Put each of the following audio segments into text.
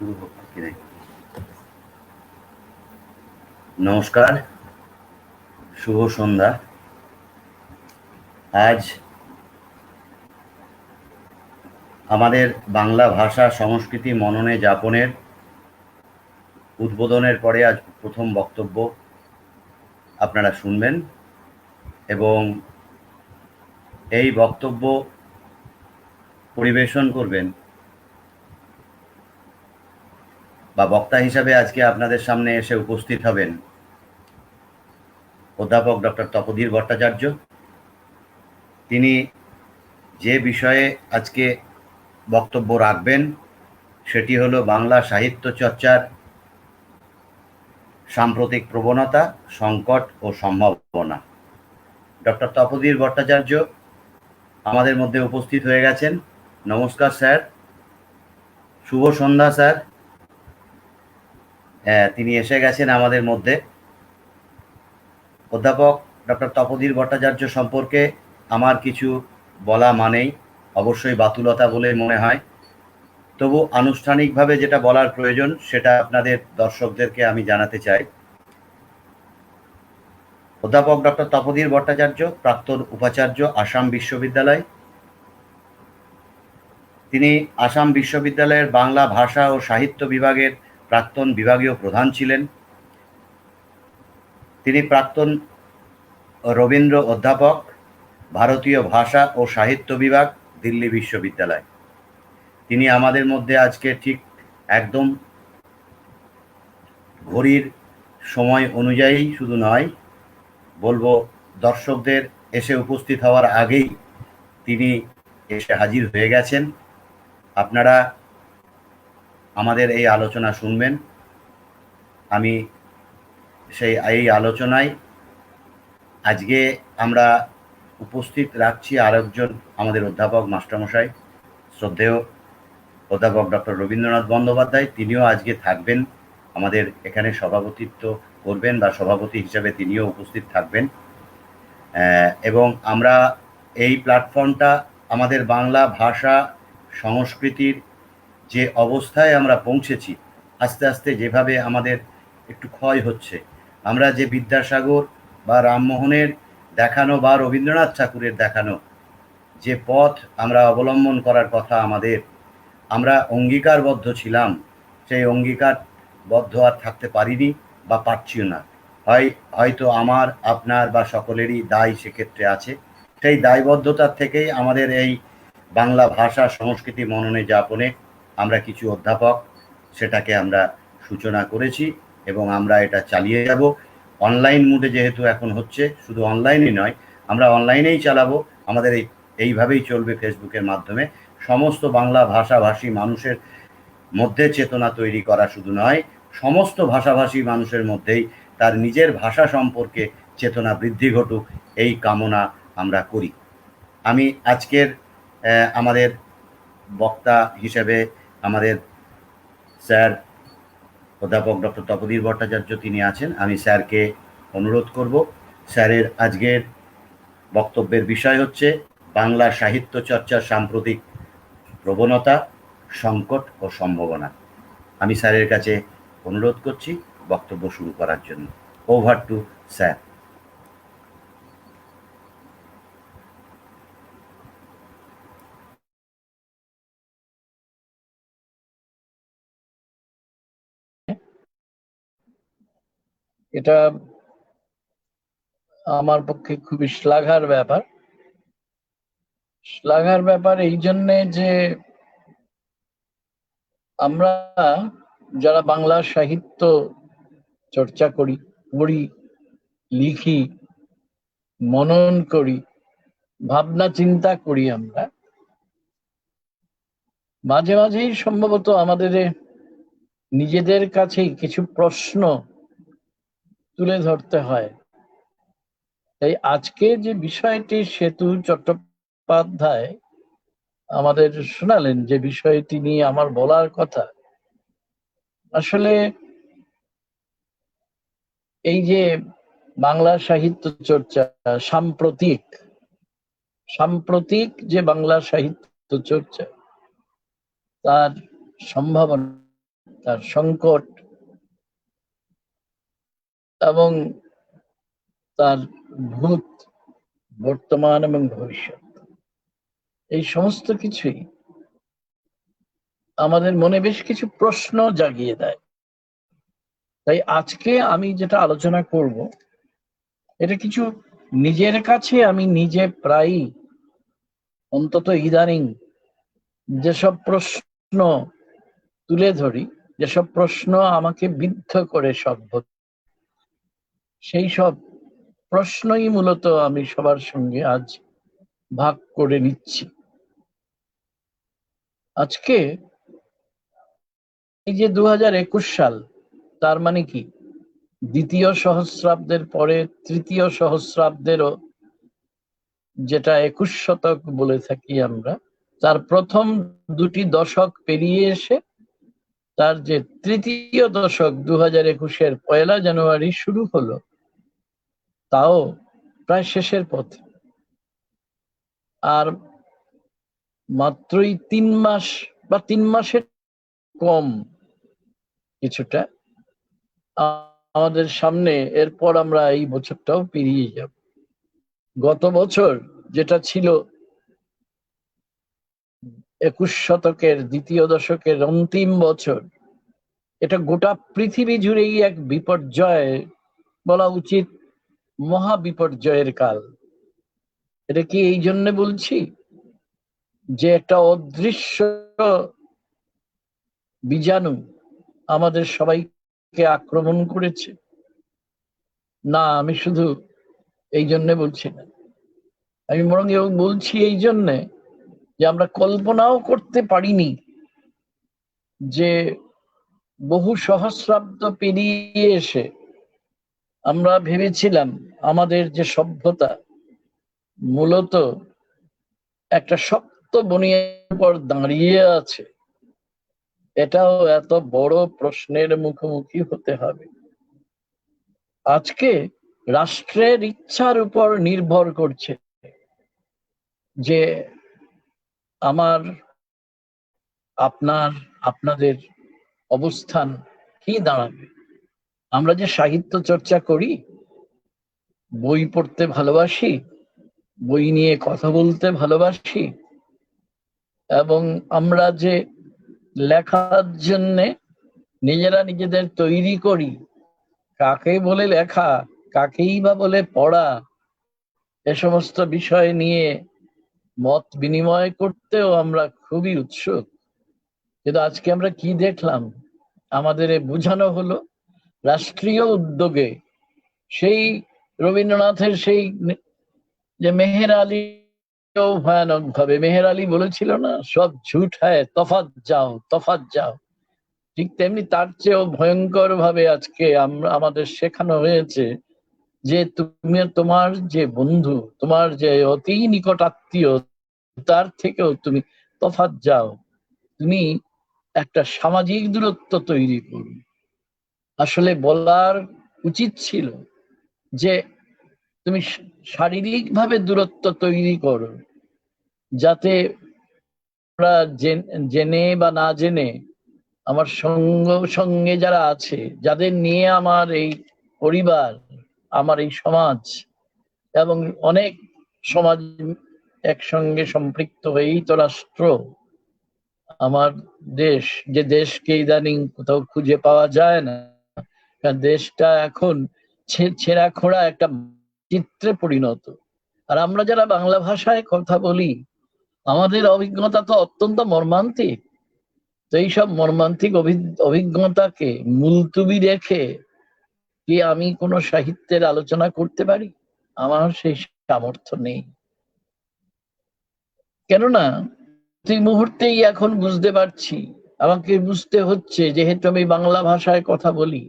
শুরু হোক কি নাই। নমস্কার, শুভ সন্ধ্যা। আজ আমাদের বাংলা ভাষা সংস্কৃতি মননে যাপনের উদ্বোধনের পরে আজ প্রথম বক্তব্য আপনারা শুনবেন এবং এই বক্তব্য পরিবেশন করবেন বা বক্তা হিসাবে আজকে আপনাদের সামনে এসে উপস্থিত হবেন অধ্যাপক ডক্টর তপোধীর ভট্টাচার্য। তিনি যে বিষয়ে আজকে বক্তব্য রাখবেন সেটি হলো বাংলা সাহিত্য চর্চার সাম্প্রতিক প্রবণতা, সংকট ও সম্ভাবনা। ডক্টর তপোধীর ভট্টাচার্য আমাদের মধ্যে উপস্থিত হয়ে গেছেন। নমস্কার স্যার, শুভ সন্ধ্যা স্যার। তিনি এসে গেছেন আমাদের মধ্যে। অধ্যাপক ডক্টর তপোধীর ভট্টাচার্য সম্পর্কে আমার কিছু বলা মানেই অবশ্যই বাতুলতা বলে মনে হয়, তবু আনুষ্ঠানিকভাবে যেটা বলার প্রয়োজন সেটা আপনাদের দর্শকদেরকে আমি জানাতে চাই। অধ্যাপক ডক্টর তপোধীর ভট্টাচার্য প্রাক্তন উপাচার্য, আসাম বিশ্ববিদ্যালয়। তিনি আসাম বিশ্ববিদ্যালয়ের বাংলা ভাষা ও সাহিত্য বিভাগের প্রাক্তন বিভাগীয় প্রধান ছিলেন। তিনি প্রাক্তন রবীন্দ্র অধ্যাপক, ভারতীয় ভাষা ও সাহিত্য বিভাগ, দিল্লি বিশ্ববিদ্যালয়। তিনি আমাদের মধ্যে আজকে ঠিক একদম ঘড়ির সময় অনুযায়ী শুধু নয়, বলবো দর্শকদের এসে উপস্থিত হওয়ার আগেই তিনি এসে হাজির হয়ে গেছেন। আপনারা আমাদের এই আলোচনা শুনবেন। আমি এই আলোচনায় আজকে আমরা উপস্থিত রাখছি আরেকজন আমাদের অধ্যাপক মাস্টারমশাই, শ্রদ্ধেয় অধ্যাপক ডক্টর রবীন্দ্রনাথ বন্দ্যোপাধ্যায়। তিনিও আজকে থাকবেন, আমাদের এখানে সভাপতিত্ব করবেন বা সভাপতি হিসাবে তিনিও উপস্থিত থাকবেন। এবং আমরা এই প্ল্যাটফর্মটা আমাদের বাংলা ভাষা সংস্কৃতির যে অবস্থায় আমরা পৌঁছেছি, আস্তে আস্তে যেভাবে আমাদের একটু ক্ষয় হচ্ছে, আমরা যে বিদ্যাসাগর বা রামমোহনের দেখানো বা রবীন্দ্রনাথ ঠাকুরের দেখানো যে পথ আমরা অবলম্বন করার কথা আমাদের, আমরা অঙ্গীকারবদ্ধ ছিলাম, সেই অঙ্গীকারবদ্ধ আর থাকতে পারিনি বা পারছিও না। হয়তো আমার, আপনার বা সকলেরই দায় সেক্ষেত্রে আছে। সেই দায়বদ্ধতার থেকেই আমাদের এই বাংলা ভাষা সংস্কৃতি মননে যাপনে আমরা কিছু অধ্যাপক সেটাকে আমরা সূচনা করেছি এবং আমরা এটা চালিয়ে যাব। অনলাইন মোডে যেহেতু এখন হচ্ছে, শুধু অনলাইনই নয়, আমরা অনলাইনেই চালাবো। আমাদের এইভাবেই চলবে ফেসবুকের মাধ্যমে। সমস্ত বাংলা ভাষাভাষী মানুষের মধ্যে চেতনা তৈরি করা শুধু নয়, সমস্ত ভাষাভাষী মানুষের মধ্যেই তার নিজের ভাষা সম্পর্কে চেতনা বৃদ্ধি ঘটুক, এই কামনা আমরা করি। আমি আজকের আমাদের বক্তা হিসেবে আমাদের স্যার অধ্যাপক ডক্টর তপোধীর ভট্টাচার্য তিনি আছেন। আমি স্যারকে অনুরোধ করব, স্যারের আজকের বক্তব্যের বিষয় হচ্ছে বাংলা সাহিত্য চর্চার সাম্প্রতিক প্রবণতা, সংকট ও সম্ভাবনা। আমি স্যারের কাছে অনুরোধ করছি বক্তব্য শুরু করার জন্য। Over to sir. এটা আমার পক্ষে খুবই শ্লাঘার ব্যাপার এই জন্যে যে আমরা যারা বাংলা সাহিত্য চর্চা করি, পড়ি, লিখি, মনন করি, ভাবনা চিন্তা করি, আমরা মাঝে মাঝেই সম্ভবত আমাদের নিজেদের কাছেই কিছু প্রশ্ন তুলে ধরতে হয়। তাই আজকে যে বিষয়টি সেতু চট্টোপাধ্যায় আমাদের শোনালেন, যে বিষয়টি নিয়ে আমার বলার কথা, আসলে এই যে বাংলা সাহিত্য চর্চা সাম্প্রতিক যে বাংলা সাহিত্য চর্চা, তার সম্ভাবনা তার সংকট এবং তার ভূত, বর্তমান এবং ভবিষ্যৎ, এই সমস্ত কিছুই আমাদের মনে বেশ কিছু প্রশ্ন জাগিয়ে দেয়। তাই আজকে আমি যেটা আলোচনা করব, এটা কিছু নিজের কাছে আমি নিজে প্রায়ই, অন্তত ইদানিং, যেসব প্রশ্ন তুলে ধরি, যেসব প্রশ্ন আমাকে বিদ্ধ করে সভ্যতা, সেই সব প্রশ্নই মূলত আমি সবার সঙ্গে আজ ভাগ করে নিচ্ছি। আজকে এই যে 2021 সাল, তার মানে কি দ্বিতীয় সহস্রাব্দের পরে তৃতীয় সহস্রাব্দেরও, যেটা 21 শতক বলে থাকি আমরা, তার প্রথম দুটি দশক পেরিয়ে এসে তার যে তৃতীয় দশক 2021-এর 1 জানুয়ারি শুরু হলো, তাও প্রায় শেষের পথে। আর মাত্রই 3 মাস বা 3 মাসের কম কিছুটা আমাদের সামনে, এরপর আমরা এই বছরটাও পেরিয়ে যাব। গত বছর যেটা ছিল 21 শতকের দ্বিতীয় দশকের অন্তিম বছর, এটা গোটা পৃথিবী জুড়েই এক বিপর্যয়, বলা উচিত মহা বিপর্যয়ের কাল। এটা কি এই জন্য বলছি যে একটা অদৃশ্য বীজাণু আমাদের সবাইকে আক্রমণ করেছে? না, আমি শুধু এই জন্য বলছি না, আমি বরং বলছি এই জন্যে যে আমরা কল্পনাও করতে পারিনি যে বহু সহস্রাব্দ পেরিয়ে এসে আমরা ভেবেছিলাম আমাদের যে সভ্যতা মূলত একটা শক্ত বনিয়ার উপর দাঁড়িয়ে আছে, এটাও এত বড় প্রশ্নের মুখোমুখি হতে হবে। আজকে রাষ্ট্রের ইচ্ছার উপর নির্ভর করছে যে আমার, আপনার, আপনাদের অবস্থান কি দাঁড়াবে। আমরা যে সাহিত্য চর্চা করি, বই পড়তে ভালোবাসি, বই নিয়ে কথা বলতে ভালোবাসি, এবং আমরা যে লেখার জন্যে নিজেরা নিজেদের তৈরি করি, কাকে বলে লেখা, কাকেই বা বলে পড়া, এ সমস্ত বিষয় নিয়ে মত বিনিময় করতেও আমরা খুবই উৎসুক। কিন্তু আজকে আমরা কি দেখলাম? আমাদের বোঝানো হলো রাষ্ট্রীয় উদ্যোগে, সেই রবীন্দ্রনাথের সেই যে মেহের আলী, ভয়ানক ভাবে মেহের আলী বলেছিল না, সব ঝুট হ্যায়, তফাৎ যাও, তফাৎ যাও। ঠিক তেমনি তার চেয়েও ভয়ঙ্কর ভাবে আজকে আমাদের শেখানো হয়েছে যে তুমি, তোমার যে বন্ধু, তোমার যে অতি নিকট আত্মীয়, তার থেকেও তুমি তফাৎ যাও, তুমি একটা সামাজিক দূরত্ব তৈরি করো। আসলে বলার উচিত ছিল যে তুমি শারীরিকভাবে দূরত্ব তৈরি করো, যাতে আমরা জেনে বা না জেনে আমার সঙ্গে যারা আছে, যাদের নিয়ে আমার এই পরিবার, আমার এই সমাজ এবং অনেক সমাজ একসঙ্গে সম্পৃক্ত হয়েই তো রাষ্ট্র, আমার দেশ, যে দেশকে ইদানিং কোথাও খুঁজে পাওয়া যায় না, দেশটা এখন ছেঁড়া খোড়া একটা চিত্রে পরিণত। আর আমরা যারা বাংলা ভাষায় কথা বলি, আমাদের অভিজ্ঞতা তো অত্যন্ত মর্মান্তিক। তো এইসব মর্মান্তিক অভিজ্ঞতাকে মুলতুবি রেখে কি আমি কোনো সাহিত্যের আলোচনা করতে পারি? আমার সেই সামর্থ্য নেই। কেননা এই মুহূর্তেই এখন বুঝতে পারছি, আমাকে বুঝতে হচ্ছে, যেহেতু আমি বাংলা ভাষায় কথা বলি,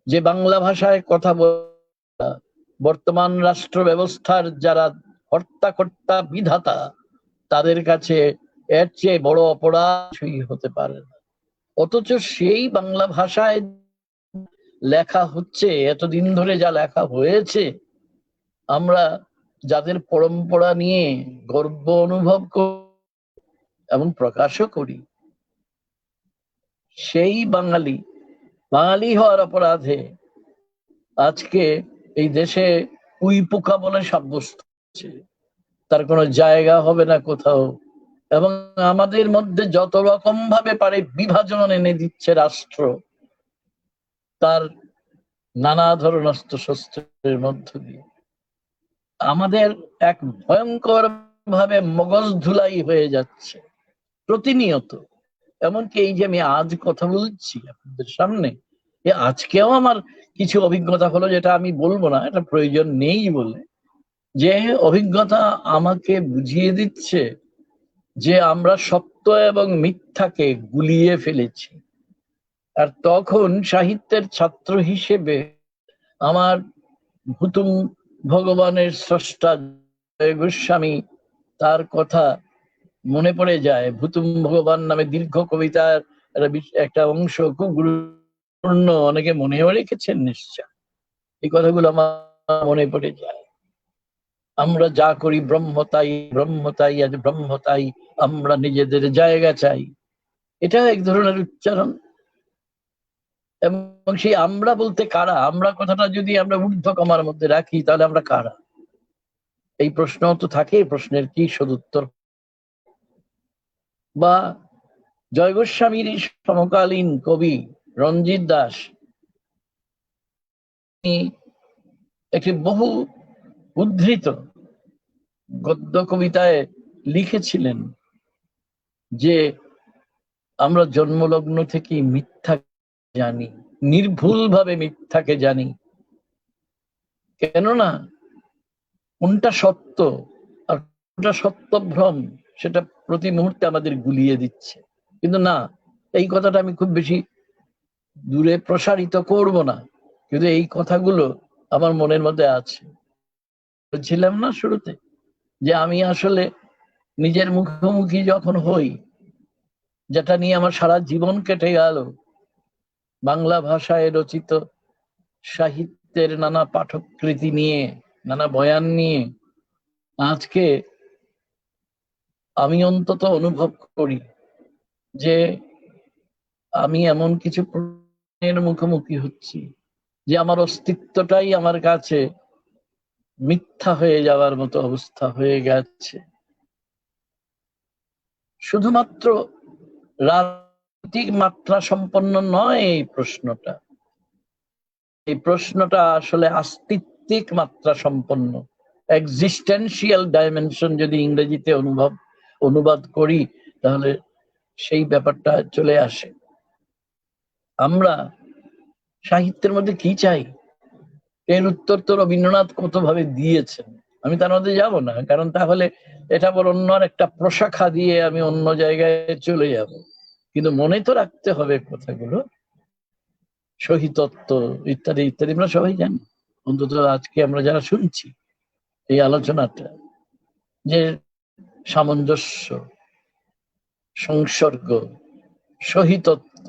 যে বাংলা ভাষায় কথা বলা বর্তমান রাষ্ট্র ব্যবস্থার যারা হর্তাকর্তা বিধাতা, তাদের কাছে এর চেয়ে বড় অপরাধ হতে পারে না। অথচ সেই বাংলা ভাষায় লেখা হচ্ছে, এতদিন ধরে যা লেখা হয়েছে, আমরা যাদের পরম্পরা নিয়ে গর্ব অনুভব করি এবং প্রকাশও করি, সেই বাঙালি বাঙালি হওয়ার অপরাধে আজকে এই দেশে উই পোকা বলে সাব্যস্ত হচ্ছে, তার কোনো জায়গা হবে না কোথাও। এবং আমাদের মধ্যে যত রকম ভাবে পারে বিভাজন এনে দিচ্ছে রাষ্ট্র, তার নানা ধরনের অস্ত্র শস্ত্রের মধ্য দিয়ে আমাদের এক ভয়ঙ্কর ভাবে মগজ ধুলাই হয়ে যাচ্ছে প্রতিনিয়ত। এমনকি এই যে আমি আজ কথা বলছি আপনাদের সামনে, আজকেও আমার কিছু অভিজ্ঞতা হলো, যেটা আমি বলবো না, এটা প্রয়োজন নেই বলে, যে অভিজ্ঞতা আমাকে বুঝিয়ে দিচ্ছে যে আমরা সত্য এবং মিথ্যাকে গুলিয়ে ফেলেছি। আর তখন সাহিত্যের ছাত্র হিসেবে আমার ভুতুম ভগবানের স্রষ্টা জয় গোস্বামী, তার কথা মনে পড়ে যায়। ভুতুম ভগবান নামে দীর্ঘ কবিতার একটা অংশ খুব গুরুত্বপূর্ণ, অনেকে মনেও রেখেছেন নিশ্চয়। এই কথাগুলো আমার মনে পড়ে যায়। আমরা যা করি ব্রহ্মতাই, ব্রহ্মতাই, আজ ব্রহ্মতাই, আমরা নিজেদের জায়গা চাই। এটা এক ধরনের উচ্চারণ। এবং সেই আমরা বলতে কারা? আমরা কথাটা যদি আমরা ঊর্ধ্ব কমার মধ্যে রাখি, তাহলে আমরা কারা? এই প্রশ্ন তো থাকে, প্রশ্নের কি সদুত্তর? বা জয় গোস্বামীর সমকালীন কবি রঞ্জিত দাস একটি বহু উদ্ধৃত গদ্য কবিতায় লিখেছিলেন যে আমরা জন্মলগ্ন থেকেই মিথ্যা জানি, নির্ভুল ভাবে মিথ্যাকে জানি। কেননা কোনটা সত্য আর কোনটা সত্যভ্রম সেটা প্রতি মুহূর্তে আমাদের গুলিয়ে দিচ্ছে। কিন্তু না, এই কথাটা আমি খুব বেশি দূরে প্রসারিত করব না, কিন্তু এই কথাগুলো আমার মনের মধ্যে আছে। বলছিলাম না শুরুতে যে আমি আসলে নিজের মুখোমুখি যখন হই, যেটা নিয়ে আমার সারা জীবন কেটে গেল, বাংলা ভাষায় রচিত সাহিত্যের নানা পাঠকৃতি নিয়ে, নানা বয়ান নিয়ে, আজকে আমি অন্তত অনুভব করি যে আমি এমন কিছু প্রশ্নের মুখোমুখি হচ্ছি যে আমার অস্তিত্বটাই আমার কাছে মিথ্যা হয়ে যাওয়ার মতো অবস্থা হয়ে গেছে। শুধুমাত্র রাজনৈতিক মাত্রা সম্পন্ন নয় এই প্রশ্নটা, এই প্রশ্নটা আসলে আস্তিত্বিক মাত্রা সম্পন্ন, এক্সিস্টেন্সিয়াল ডাইমেনশন যদি ইংরেজিতে অনুবাদ করি, তাহলে সেই ব্যাপারটা চলে আসে। আমরা সাহিত্যের মধ্যে কি চাই, এর উত্তর তো রবীন্দ্রনাথ কত ভাবে দিয়েছেন। আমি তার মধ্যে যাব না, কারণ তাহলে এটা বড় অন্য একটা প্রশাখা দিয়ে আমি অন্য জায়গায় চলে যাব। কিন্তু মনে তো রাখতে হবে কথাগুলো, সহিতত্ত্ব ইত্যাদি ইত্যাদি আমরা সবাই জানি, অন্তত আজকে আমরা যারা শুনছি এই আলোচনাটা, যে সামঞ্জস্য, সংসর্গ, সহিতত্ত্ব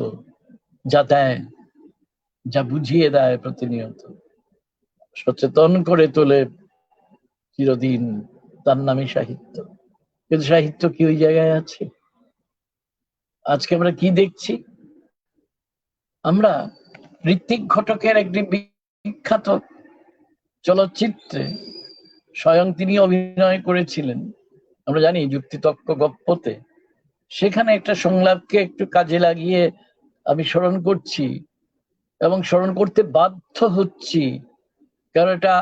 যা দেয়, যা বুঝিয়ে দেয় প্রতিনিয়ত, সচেতন করে তোলে চিরদিন, তার নামই সাহিত্য। কিন্তু সাহিত্য কি ওই জায়গায় আছে? আজকে আমরা কি দেখছি? আমরা ঋত্বিক ঘটকের একটি বিখ্যাত চলচ্চিত্রে স্বয়ং তিনি অভিনয় করেছিলেন, আমরা জানি যুক্তিতক্ক গপ্পতে, সেখানে একটা সংলাপকে একটু কাজে লাগিয়ে আমি স্মরণ করছি এবং স্মরণ করতে বাধ্য হচ্ছি, কারণ এটা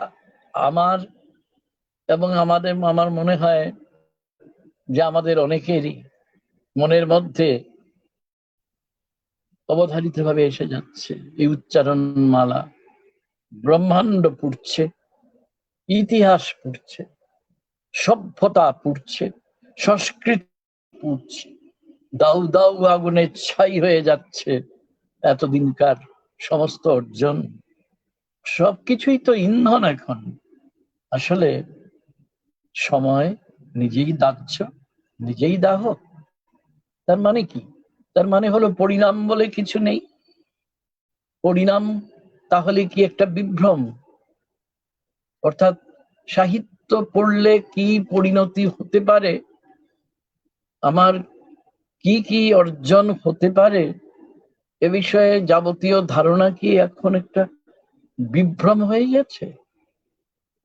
আমার এবং আমার মনে হয় যে আমাদের অনেকেরই মনের মধ্যে অবধারিত ভাবে এসে যাচ্ছে। এই উচ্চারণ মালা ব্রহ্মাণ্ড পুড়ছে, ইতিহাস পুড়ছে, সভ্যতা পুড়ছে, সংস্কৃতি পুড়ছে, দাউ দাউ আগুনে ছাই হয়ে যাচ্ছে এতদিনকার সমস্ত অর্জন। সবকিছুই তো ইন্ধন এখন। আসলে সময় নিজেই দাহ্য, নিজেই দাহ। তার মানে কি? তার মানে হলো পরিণাম বলে কিছু নেই। পরিণাম তাহলে কি একটা বিভ্রম? অর্থাৎ সাহিত্য পড়লে কি পরিণতি হতে পারে, আমার কি কি অর্জন হতে পারে, এ বিষয়ে যাবতীয় ধারণা কি এখন একটা বিভ্রম হয়ে গেছে?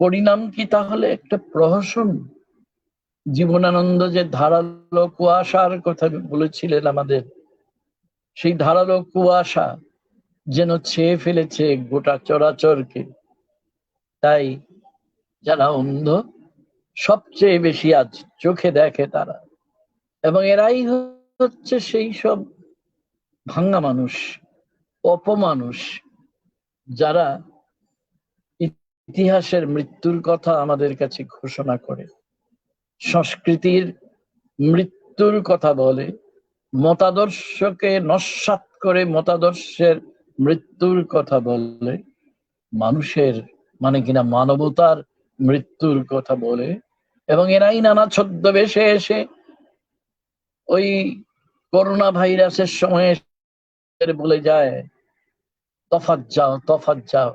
পরিণাম কি তাহলে একটা প্রহসন? জীবনানন্দ যে ধারালো কুয়াশার কথা বলেছিলেন আমাদের, সেই ধারালো কুয়াশা যেন ছেয়ে ফেলেছে গোটা চরাচরকে। তাই যারা অন্ধ সবচেয়ে বেশি আজ চোখে দেখে তারা, এবং এরাই হচ্ছে সেই সব ভাঙ্গা মানুষ, অপমানুষ, যারা ইতিহাসের মৃত্যুর কথা আমাদের কাছে ঘোষণা করে, সংস্কৃতির মৃত্যুর কথা বলে, মতাদর্শকে নস্যাৎ করে মতাদর্শের মৃত্যুর কথা বলে, মানুষের মানে কিনা মানবতার মৃত্যুর কথা বলে, এবং এরাই নানা ছদ্মবেশে এসে ওই করোনা ভাইরাসের সময় বলে যায় তফাৎ যাও, তফাৎ যাও,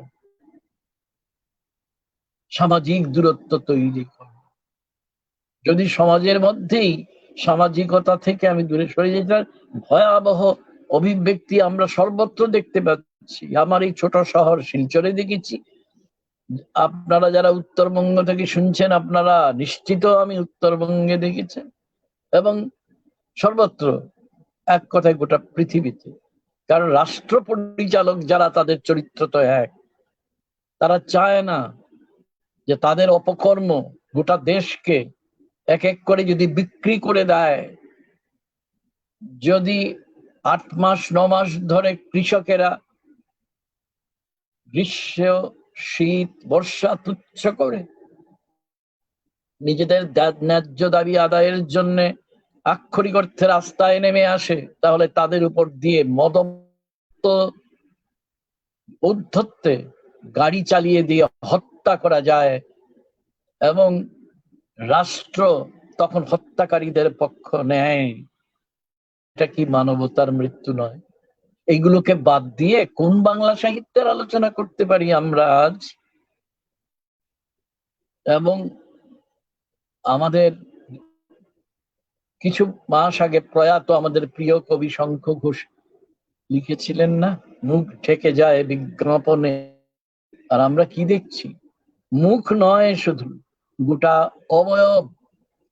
সামাজিক দূরত্ব তৈরি করো। যদি সমাজের মধ্যেই সামাজিকতা থেকে আমি দূরে সরে যেতে, ভয়াবহ অভিব্যক্তি আমরা সর্বত্র দেখতে পাচ্ছি। আমার এই ছোট শহর শিলচরে দেখেছি, আপনারা যারা উত্তরবঙ্গ থেকে শুনছেন আপনারা নিশ্চিত আমি উত্তরবঙ্গে দেখেছি, এবং সর্বত্র, এক কথায় গোটা পৃথিবীতে। কারণ রাষ্ট্র পরিচালক যারা, তাদের চরিত্র তো এক। তারা চায় না যে তাদের অপকর্ম গোটা দেশকে এক এক করে যদি বিক্রি করে দেয়, যদি 8 মাস 9 মাস ধরে কৃষকেরা গ্রীষ্ম শীত বর্ষা তুচ্ছ করে নিজেদের ন্যায্য দাবি আদায়ের জন্য আক্ষরিক অর্থে রাস্তায় নেমে আসে, তাহলে তাদের উপর দিয়ে মদমত্ত ঔদ্ধত্যে গাড়ি চালিয়ে দিয়ে হত্যা করা যায়, এবং রাষ্ট্র তখন হত্যাকারীদের পক্ষ নেয়। এটা কি মানবতার মৃত্যু নয়? এইগুলোকে বাদ দিয়ে কোন বাংলা সাহিত্যের আলোচনা করতে পারি আমরা আজ? এবং আমাদের কিছু মাস আগে প্রয়াত আমাদের প্রিয় কবি শঙ্খ ঘোষ লিখেছিলেন না, মুখ ঢেকে যায় বিজ্ঞাপনে। আর আমরা কি দেখছি? মুখ নয়, শুধু গোটা অবয়ব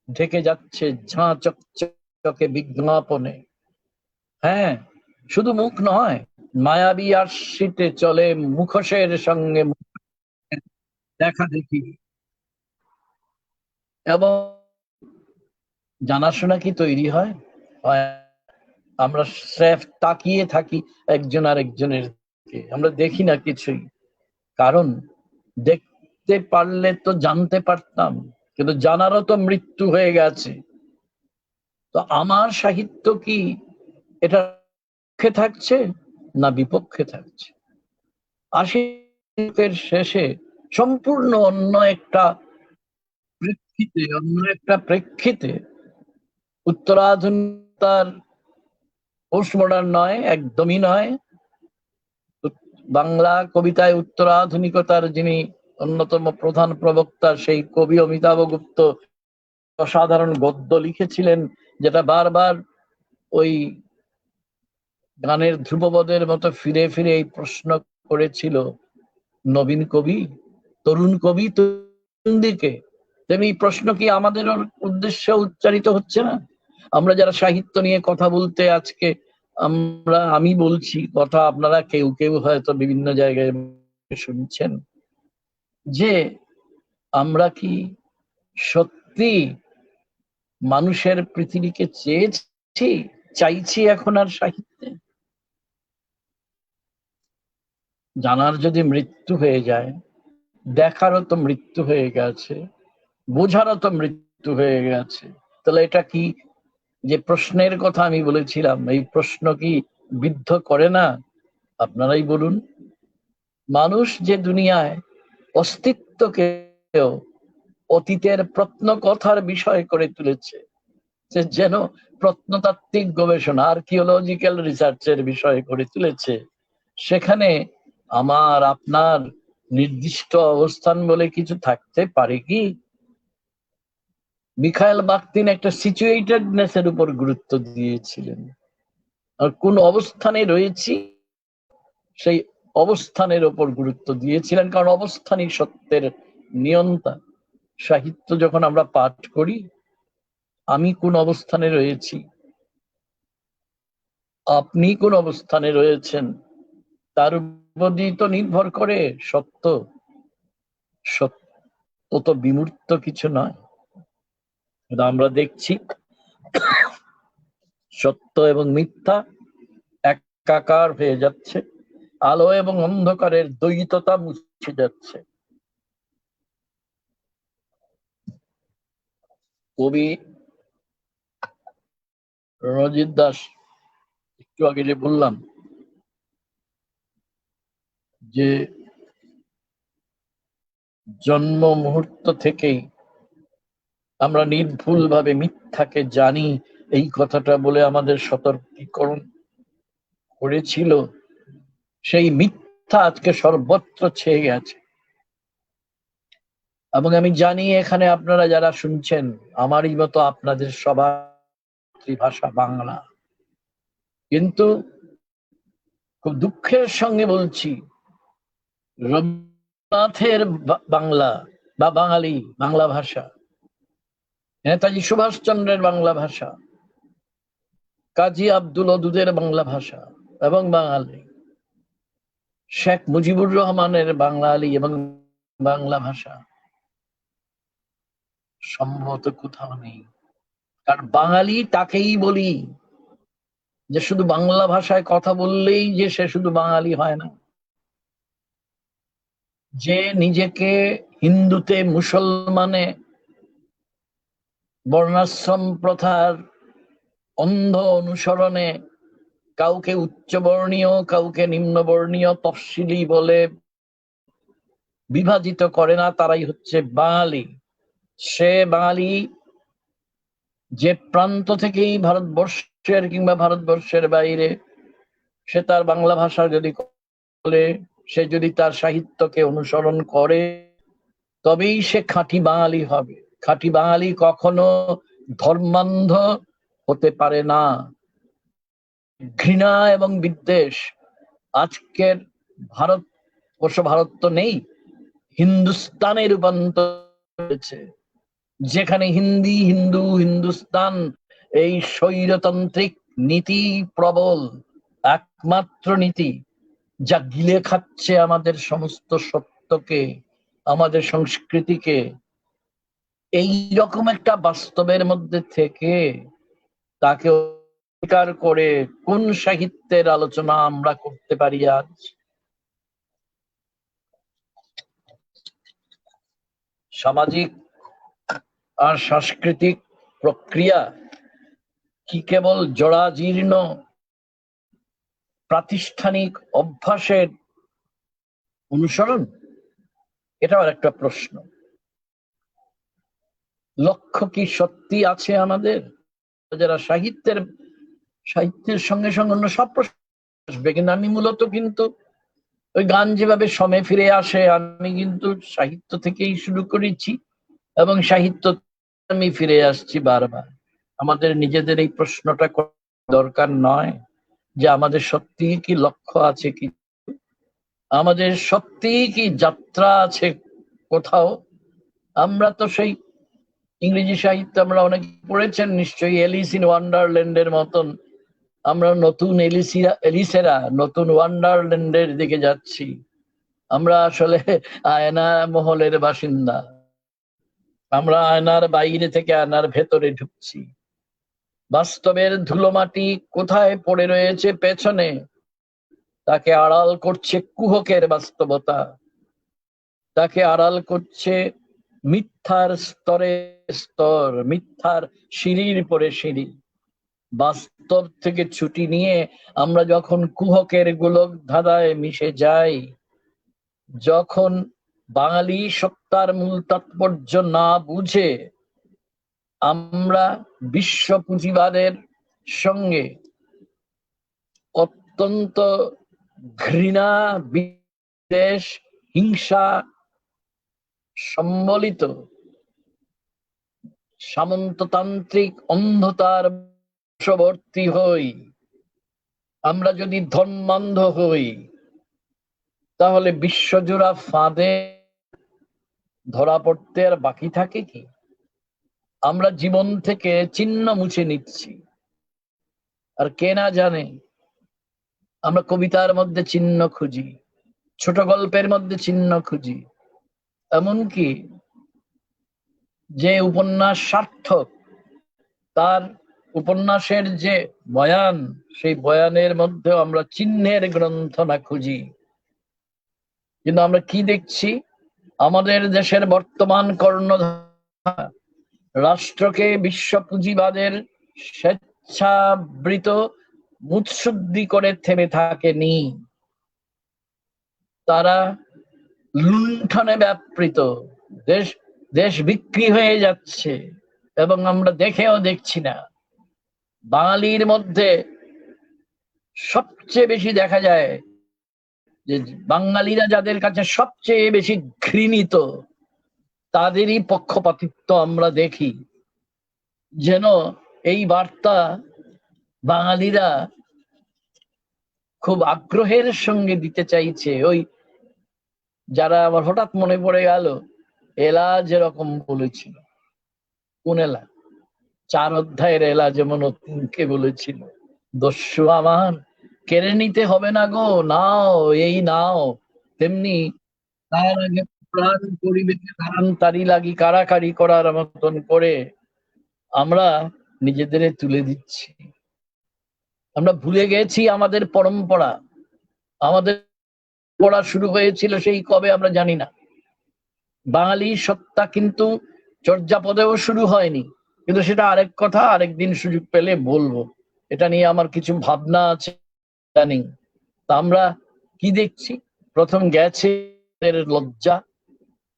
ঢেকে যাচ্ছে ঝাঁ চকচকে বিজ্ঞাপনে। হ্যাঁ, শুধু মুখ নয়, মায়াবী আরশিতে চলে মুখোশের সঙ্গে দেখা দেখি, এবং জানাশোনা কি তৈরি হয়? আমরা স্রেফ তাকিয়ে থাকি একজন আরেকজনের দিকে, আমরা দেখি না কিছুই। কারণ দেখতে পারলে তো জানতে পারতাম, কিন্তু জানারও তো মৃত্যু হয়ে গেছে। তো আমার সাহিত্য কি এটা পক্ষে থাকছে না বিপক্ষে থাকছে? 80-এর শেষে সম্পূর্ণ অন্য একটা প্রেক্ষিতে উত্তরাধুনিকতার পোস্ট মডার্ন নয়, একদমই নয়, বাংলা কবিতায় উত্তরাধুনিকতার যিনি অন্যতম প্রধান প্রবক্তা, সেই কবি অমিতাভ গুপ্ত অসাধারণ গদ্য লিখেছিলেন, যেটা বারবার ওই গানের ধ্রুপপদের মতো ফিরে ফিরে এই প্রশ্ন করেছিল নবীন কবি, তরুণ কবি তরুণ দিকে। তেমনি প্রশ্ন কি আমাদের উদ্দেশ্যে উচ্চারিত হচ্ছে না? আমরা যারা সাহিত্য নিয়ে কথা বলতে আজকে আমি বলছি কথা, আপনারা কেউ কেউ হয়তো বিভিন্ন জায়গায় শুনছেন, যে আমরা কি সত্যি মানুষের পৃথিবীকে চাইছি এখন আর সাহিত্যে? জানার যদি মৃত্যু হয়ে যায়, দেখারও তো মৃত্যু হয়ে গেছে, বোঝারও তো মৃত্যু হয়ে গেছে, তাহলে এটা কি যে প্রশ্নের কথা আমি বলেছিলাম, এই প্রশ্ন কি বিদ্ধ করে না? আপনারাই বলুন। মানুষ যে দুনিয়ায় অস্তিত্বকে অতীতের প্রত্নকথার বিষয় করে তুলেছে, যেন প্রত্নতাত্ত্বিক গবেষণা, আর্কিওলজিক্যাল রিসার্চের বিষয় করে তুলেছে, সেখানে আমার আপনার নির্দিষ্ট অবস্থান বলে কিছু থাকতে পারে কি? মিখাইল বাখতিন একটা সিচুয়েটেডনেস এর উপর গুরুত্ব দিয়েছিলেন। আর কোন অবস্থানে রয়েছি সেই অবস্থানের ওপর গুরুত্ব দিয়েছিলেন, কারণ অবস্থানই সত্যের নিয়ন্তা। সাহিত্য যখন আমরা পাঠ করি, আমি কোন অবস্থানে রয়েছি, আপনি কোন অবস্থানে রয়েছেন, তার উপরই তো নির্ভর করে সত্য। সত্য তো বিমূর্ত কিছু নয়। আমরা দেখছি সত্য এবং মিথ্যা একাকার হয়ে যাচ্ছে, আলো এবং অন্ধকারের দ্বৈততা মুছে যাচ্ছে। কবি রণজিৎ দাস, একটু আগে যে বললাম যে জন্ম মুহূর্ত থেকেই আমরা নির্ভুল ভাবে মিথ্যাকে জানি, এই কথাটা বলে আমাদের সতর্কীকরণ করেছিল। সেই মিথ্যা আজকে সর্বত্র ছেয়ে গেছে। এবং আমি জানি এখানে আপনারা যারা শুনছেন, আমারই মতো আপনাদের সবার মাতৃভাষা বাংলা, কিন্তু খুব দুঃখের সঙ্গে বলছি, রবীন্দ্রনাথের বাংলা বা বাঙালি বাংলা ভাষা, নেতাজি সুভাষচন্দ্রের বাংলা ভাষা, কাজী আব্দুল ওদুদের বাংলা ভাষা এবং বাঙালি, শেখ মুজিবুর রহমানের বাঙালি এবং বাংলা ভাষা সম্ভবত কোথাও নেই। কারণ বাঙালি তাকেই বলি যে শুধু বাংলা ভাষায় কথা বললেই যে সে শুধু বাঙালি হয় না, যে নিজেকে হিন্দুতে মুসলমানে বর্ণাশ্রম প্রথার অন্ধ অনুসরণে কাউকে উচ্চবর্ণীয় কাউকে নিম্নবর্ণীয় তফসিলি বলে বিভাজিত করে না, তারাই হচ্ছে বাঙালি। সে বাঙালি যে প্রান্ত থেকেই ভারতবর্ষের কিংবা ভারতবর্ষের বাইরে, সে তার বাংলা ভাষা যদি বলে, সে যদি তার সাহিত্যকে অনুসরণ করে, তবেই সে খাঁটি বাঙালি হবে। খাঁটি বাঙালি কখনো ধর্মান্ধ হতে পারে না। ঘৃণা এবং বিদ্বেষ আজকের ভারত, অবশ্য ভারত তো নেই, হিন্দুস্তানে রূপান্তর হয়েছে, যেখানে হিন্দি হিন্দু হিন্দুস্তান এই স্বৈরতান্ত্রিক নীতি প্রবল, একমাত্র নীতি যা গিলে খাচ্ছে আমাদের সমস্ত সত্যকে, আমাদের সংস্কৃতিকে। এই রকম একটা বাস্তবের মধ্যে থেকে তাকে অস্বীকার করে কোন সাহিত্যের আলোচনা আমরা করতে পারি আজ? সামাজিক আর সাংস্কৃতিক প্রক্রিয়া কি কেবল জরাজীর্ণ প্রাতিষ্ঠানিক অভ্যাসের অনুসরণ? এটাও একটা প্রশ্ন। লক্ষ্য কি সত্যি আছে আমাদের? যারা সাহিত্যের সঙ্গে সঙ্গে অন্য সব প্রশ্ন আসবে, কিন্তু আমি মূলত কিন্তু ওই গান যেভাবে সময় ফিরে আসে, আমি কিন্তু সাহিত্য থেকেই শুরু করেছি এবং সাহিত্য আমি ফিরে আসছি বারবার। আমাদের নিজেদের এই প্রশ্নটা দরকার নয় যে আমাদের সত্যি কি লক্ষ্য আছে, কি আমাদের সত্যি কি যাত্রা আছে কোথাও? আমরা তো সেই ইংরেজি সাহিত্য আমরা অনেক পড়েছেন নিশ্চয়ই, এলিস ইন ওয়ান্ডারল্যান্ডের মতন আমরা নতুন এলিসেরা নতুন ওয়ান্ডারল্যান্ডের দিকে যাচ্ছি। আমরা আসলে আয়না মহলের বাসিন্দা, আমরা আয়নার বাইরে থেকে আয়নার ভেতরে ঢুকছি। বাস্তবের ধুলোমাটি কোথায় পড়ে রয়েছে পেছনে, তাকে আড়াল করছে কুহকের বাস্তবতা, তাকে আড়াল করছে মিথ্যার স্তরে স্তর, মিথ্যার সিঁড়ির পরে সিঁড়ি। বাস্তব থেকে ছুটি নিয়ে আমরা যখন কুহকের গোলক ধাঁধায় মিশে যাই, যখন বাঙালি সত্তার মূল তাৎপর্য না বুঝে আমরা বিশ্ব পুঁজিবাদের সঙ্গে অত্যন্ত ঘৃণা বিদ্বেষ হিংসা সম্বলিত সামন্ততান্ত্রিক অন্ধতার বশবর্তী হই, আমরা যদি ধর্মান্ধ হই তাহলে বিশ্বজোড়া ফাঁদে ধরা পড়তে আর বাকি থাকে কি? আমরা জীবন থেকে চিহ্ন মুছে নিচ্ছি, আর কে না জানে আমরা কবিতার মধ্যে চিহ্ন খুঁজি, ছোট গল্পের মধ্যে চিহ্ন খুঁজি, এমনকি যে উপন্যাস সার্থক তার উপন্যাসের যে বয়ান, সেই বয়ানের মধ্যেও আমরা চিহ্নের গ্রন্থনা খুঁজি। কিন্তু আমরা কি দেখছি? আমাদের দেশের বর্তমান কর্ণধার রাষ্ট্রকে বিশ্ব পুঁজিবাদের স্বেচ্ছাবৃত মুৎসুদ্দি করে থেমে থাকেনি, তারা লুণ্ঠনে ব্যাপৃত। দেশ দেশ বিক্রি হয়ে যাচ্ছে এবং আমরা দেখেও দেখছি না। বাঙালির মধ্যে সবচেয়ে বেশি দেখা যায় যে বাঙালিরা যাদের কাছে সবচেয়ে বেশি ঘৃণিত, তাদেরই পক্ষপাতিত্ব আমরা দেখি। যেন এই বার্তা বাঙালিরা খুব আগ্রহের সঙ্গে দিতে চাইছে। ওই যারা, আমার হঠাৎ মনে পড়ে গেল, এলা যেরকম বলেছিল, কোন এলা? 4 অধ্যায়ের এলা যেমন অতীনকে বলেছিল, দস্যু আমার কেড়ে নিতে হবে না গো, নাও এই নাও, তেমনি তার আগে প্রাণ পরিবেশে তারি লাগি কারাকারি করার মতন করে আমরা নিজেদের তুলে দিচ্ছি। আমরা ভুলে গেছি আমাদের পরম্পরা। আমাদের পড়া শুরু হয়েছিল সেই কবে আমরা জানি না। বাঙালি সত্তা কিন্তু চর্যাপদেও শুরু হয়নি, কিন্তু সেটা আরেক কথা, আরেকদিন সুযোগ পেলে বলবো। এটা নিয়ে আমার কিছু ভাবনা আছে, জানি। তা আমরা কি দেখছি? প্রথম গেছে লজ্জা,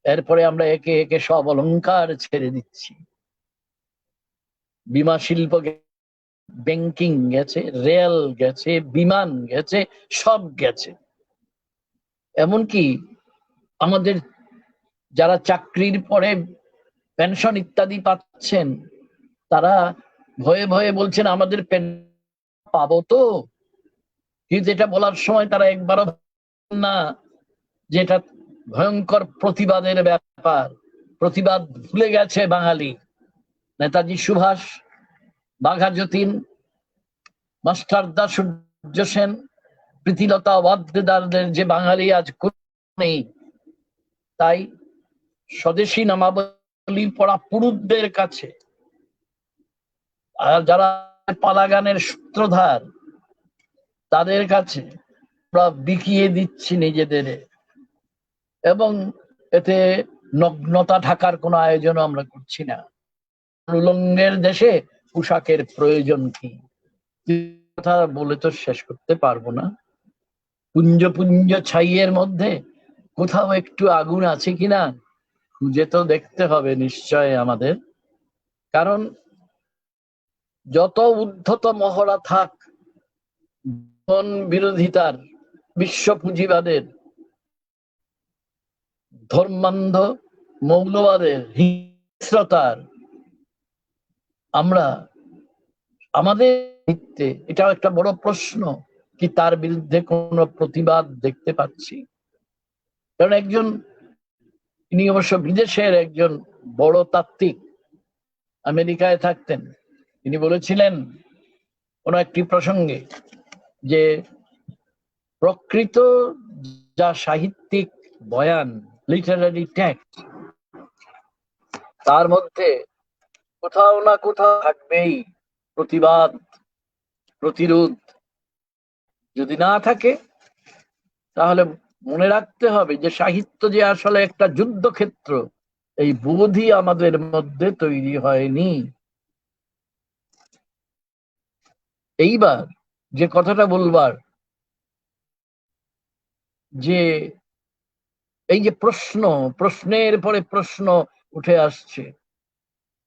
এরপরে আমরা একে একে সব অলংকার ছেড়ে দিচ্ছি। বিমা শিল্প ব্যাংকিং গেছে, রেল গেছে, বিমান গেছে, সব গেছে। এমনকি আমাদের যারা চাকরির পরে পেনশন ইত্যাদি পাচ্ছেন, তারা ভয়ে ভয়ে বলছেন আমাদের পাবো তো। কিন্তু এটা বলার সময় তারা একবারও না যে এটা ভয়ঙ্কর প্রতিবাদের ব্যাপার। প্রতিবাদ ভুলে গেছে বাঙালি। নেতাজি সুভাষ, বাঘা যতীন, মাস্টারদা সূর্য সেন, প্রীতিলতা ওয়াদ্দেদারদের যে বাঙালি আজ নেই, তাই স্বদেশী নামাবলী পড়া পুরুষদের কাছে, আর যারা পালাগানের সূত্রধার, তাদের কাছে আমরা বিকিয়ে দিচ্ছি নিজেদের, এবং এতে নগ্নতা ঢাকার কোনো আয়োজন আমরা করছি না। উলঙ্গের দেশে পোশাকের প্রয়োজন কি? কথা বলে তো শেষ করতে পারবো না। পুঞ্জ পুঞ্জ ছাইয়ের মধ্যে কোথাও একটু আগুন আছে কিনা খুঁজে তো দেখতে হবে নিশ্চয় আমাদের। কারণ যত উদ্ধত মহড়া থাক বিরোধিতার, বিশ্ব পুঁজিবাদের, ধর্মান্ধ মৌলবাদের, হিংস্রতার, আমরা আমাদের এটাও একটা বড় প্রশ্ন, কি তার বিরুদ্ধে কোন প্রতিবাদ দেখতে পাচ্ছি? কারণ একজন, তিনি অবশ্য বিদেশের একজন বড় তাত্ত্বিক, আমেরিকায় থাকতেন, তিনি বলেছিলেন কোন একটি প্রসঙ্গে যে প্রকৃত যা সাহিত্যিক বয়ান, লিটারারি টেক্সট, তার মধ্যে কোথাও না কোথাও থাকবেই প্রতিবাদ, প্রতিরোধ। যদি না থাকে তাহলে মনে রাখতে হবে যে সাহিত্য যে আসলে একটা যুদ্ধক্ষেত্র, এই বোধই আমাদের মধ্যে তৈরি হয়নি। এইবার যে কথাটা বলবার, যে এই যে প্রশ্নের পরে প্রশ্ন উঠে আসছে,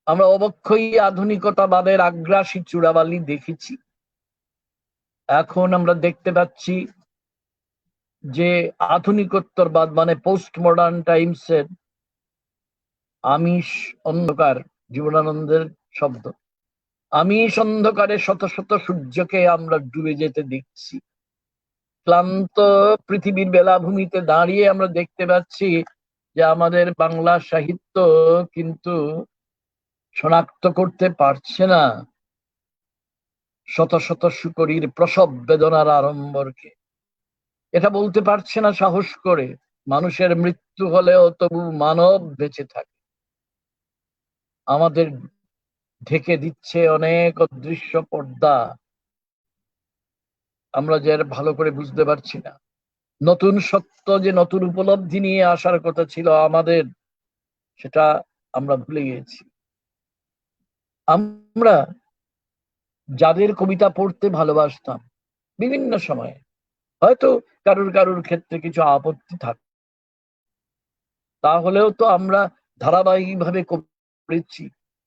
আমরা অবক্ষয়ী আধুনিকতাবাদের আগ্রাসী চূড়াবালি দেখেছি। এখন আমরা দেখতে পাচ্ছি যে আধুনিকোত্তরবাদ মানে পোস্ট মডার্ন টাইমস এর আমিষ অন্ধকার, জীবনানন্দের শব্দ, আমি অন্ধকারে শত শত সূর্যকে আমরা ডুবে যেতে দেখছি। ক্লান্ত পৃথিবীর বেলাভূমিতে দাঁড়িয়ে আমরা দেখতে পাচ্ছি যে আমাদের বাংলা সাহিত্য কিন্তু শনাক্ত করতে পারছে না শত শত শুকরীর প্রসব বেদনার আড়ম্বরকে। এটা বলতে পারছে না সাহস করে, মানুষের মৃত্যু হলেও তবু মানব বেঁচে থাকে। আমাদের ঢেকে দিচ্ছে অনেক অদৃশ্য পর্দা, আমরা যে আর ভালো করে বুঝতে পারছি না। নতুন সত্য যে নতুন উপলব্ধি নিয়ে আসার কথা ছিল আমাদের, সেটা আমরা ভুলে গেছি। আমরা যাদের কবিতা পড়তে ভালোবাসতাম বিভিন্ন সময়ে, হয়তো কারুর কারুর ক্ষেত্রে কিছু আপত্তি থাকে, তাহলেও তো আমরা ধারাবাহিকভাবে পড়েছি,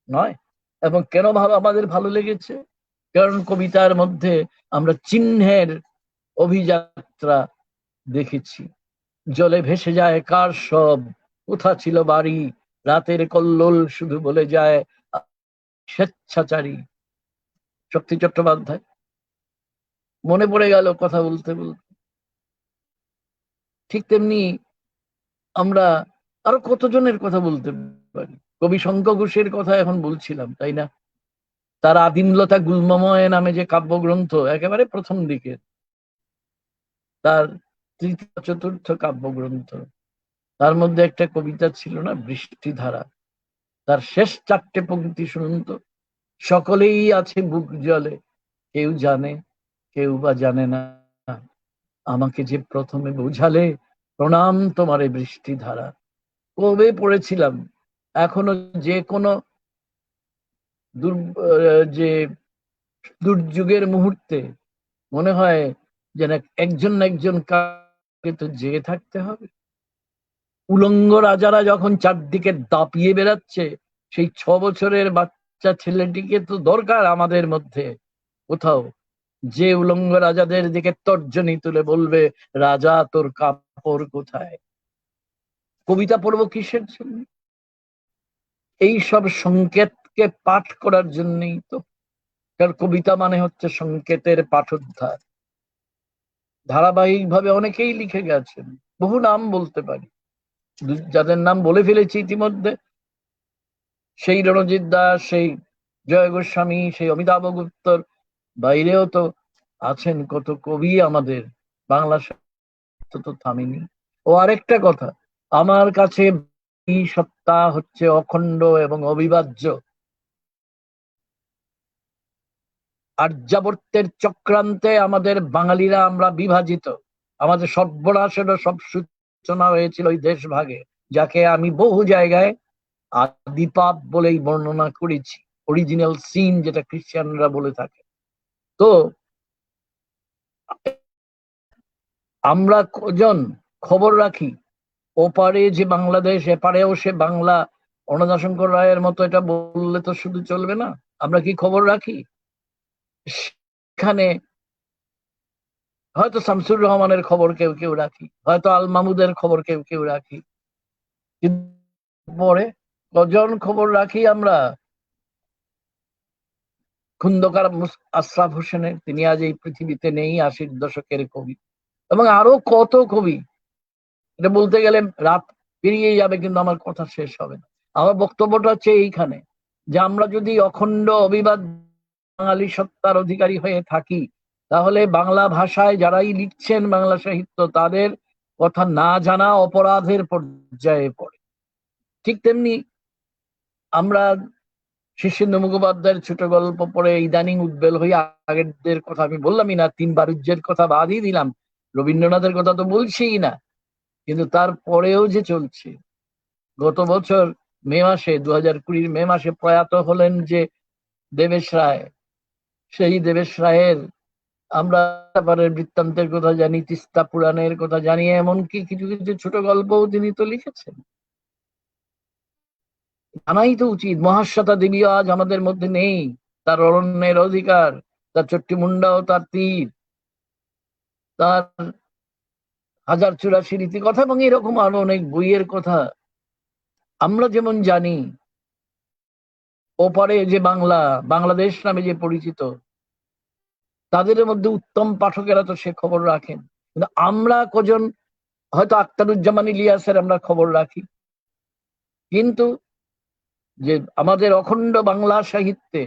নয়? এবং কেন আমাদের ভালো লেগেছে? কারণ কবিতার মধ্যে আমরা চিহ্নের অভিযাত্রা দেখেছি। জলে ভেসে যায় কার সব, কোথা ছিল বাড়ি, রাতের কল্লোল শুধু বলে যায় স্বেচ্ছাচারী। শক্তি চট্টোপাধ্যায়। মনে পড়ে গেল কথা বলতে বলতে। ঠিক তেমনি আমরা আরো কতজনের কথা বলতে পারি। কবি শঙ্খ ঘোষের কথা এখন বলছিলাম, তাই না? তার আদিমলতা গুল্মময় নামে যে কাব্যগ্রন্থ, একেবারে প্রথম দিকে, তার তৃতীয় চতুর্থ কাব্যগ্রন্থ, তার মধ্যে একটা কবিতা ছিল না, বৃষ্টিধারা। তার শেষ চারটে পংক্তি শুনুন তো। সকলেই আছে বুক জলে, কেউ জানে কেউ বা জানে না, আমাকে যে প্রথমে বুঝালে, প্রণাম তোমারে বৃষ্টিধারা। কবে পড়েছিলাম। এখনো যে কোনো যে দুর্যোগের মুহূর্তে মনে হয় যেন একজন না একজন কাকে তো জেগে থাকতে হবে। উলঙ্গ রাজারা যখন চারদিকে দাপিয়ে বেড়াচ্ছে, সেই 6 বছরের বাচ্চা ছেলেটিকে তো দরকার আমাদের মধ্যে কোথাও, যে উলঙ্গ রাজাদের দিকে তর্জনী তুলে বলবে, রাজা তোর কাপড় কোথায়। কবিতা পড়বো কিসের জন্য? এই সব সংকেতকে পাঠ করার জন্যই তো। কারণ কবিতা মানে হচ্ছে সংকেতের পাঠোদ্ধার। ধারাবাহিক ভাবে অনেকেই লিখে গেছেন, বহু নাম বলতে পারি, যাদের নাম বলে ফেলেছি ইতিমধ্যে। সেই রণজিৎ দাস, সেই জয় গোস্বামী, সেই অমিতাভ গুপ্তর বাইরেও তো আছেন কত কবি আমাদের। বাংলা সাহিত্য তো থামেনি। ও আরেকটা কথা, আমার কাছে এই সত্তা হচ্ছে অখণ্ড এবং অবিভাজ্য। আর্যাবর্তের চক্রান্তে আমাদের বাঙালিরা আমরা বিভাজিত। আমাদের সর্বনাশেরও সব সূচনা হয়েছিল ওই দেশভাগে, যাকে আমি বহু জায়গায় আদিপাপ বলেই বর্ণনা করেছি, অরিজিনাল সিন যেটা খ্রিস্টানরা বলে থাকে। তো আমরা কজন খবর রাখি ওপারে যে বাংলাদেশ, এপারেও সে বাংলা? অন্নদাশঙ্কর রায়ের মতো এটা বললে তো শুধু চলবে না। আমরা কি খবর রাখি? সেখানে হয়তো শামসুর রহমানের খবর কেউ কেউ রাখি, হয়তো আল মামুদের খবর কেউ কেউ রাখি, কিন্তু পরে কজন খবর রাখি আমরা খন্দকার আশরাফ হোসেনের? তিনি আজ এই পৃথিবীতে নেই, 80-র দশকের কবি। এবং আরো কত কবি, এটা বলতে গেলে রাত পেরিয়ে যাবে, কিন্তু আমার কথা শেষ হবে না। আমার বক্তব্যটা হচ্ছে এইখানে, যে আমরা যদি অখণ্ড অবিবাদ বাঙালি সত্তার অধিকারী হয়ে থাকি, তাহলে বাংলা ভাষায় যারাই লিখছেন বাংলা সাহিত্য, তাদের কথা না জানা অপরাধের পর্যায়ে পড়ে। ঠিক তেমনি আমরা শীর্ষেন্দু মুখোপাধ্যায়ের ছোট গল্প পড়ে ইদানিং উদ্বেল হয়ে, আগেরদের কথা আমি বললামই না, 3 বাণিজ্যের কথা বাদই দিলাম, রবীন্দ্রনাথের কথা তো বলছিই না, কিন্তু তারপরেও যে চলছে। গত বছর মে মাসে, 2020 মে মাসে প্রয়াত হলেন যে দেবেশ রায়, সেই দেবেশ রায়ের আমরা বৃত্তান্তের কথা জানি, তিস্তা পুরাণের কথা জানি, এমনকি কিছু কিছু ছোট গল্পও তিনি তো লিখেছেন। জানাই তো উচিত। মহাশ্বেতা দেবীও আজ আমাদের মধ্যে নেই, তার অরণ্যের অধিকার, তার চট্টিমুন্ডা ও তার তীর, তার 1084 রীতি কথা, এবং এরকম আরো অনেক বইয়ের কথা আমরা যেমন জানি, ওপারে যে বাংলাদেশ নামে যে পরিচিত, তাদের মধ্যে উত্তম পাঠকেরা তো সে খবর রাখেন, কিন্তু আমরা কজন হয়তো আখতারুজ্জামান ইলিয়াসের আমরা খবর রাখি, কিন্তু যে আমাদের অখণ্ড বাংলা সাহিত্যে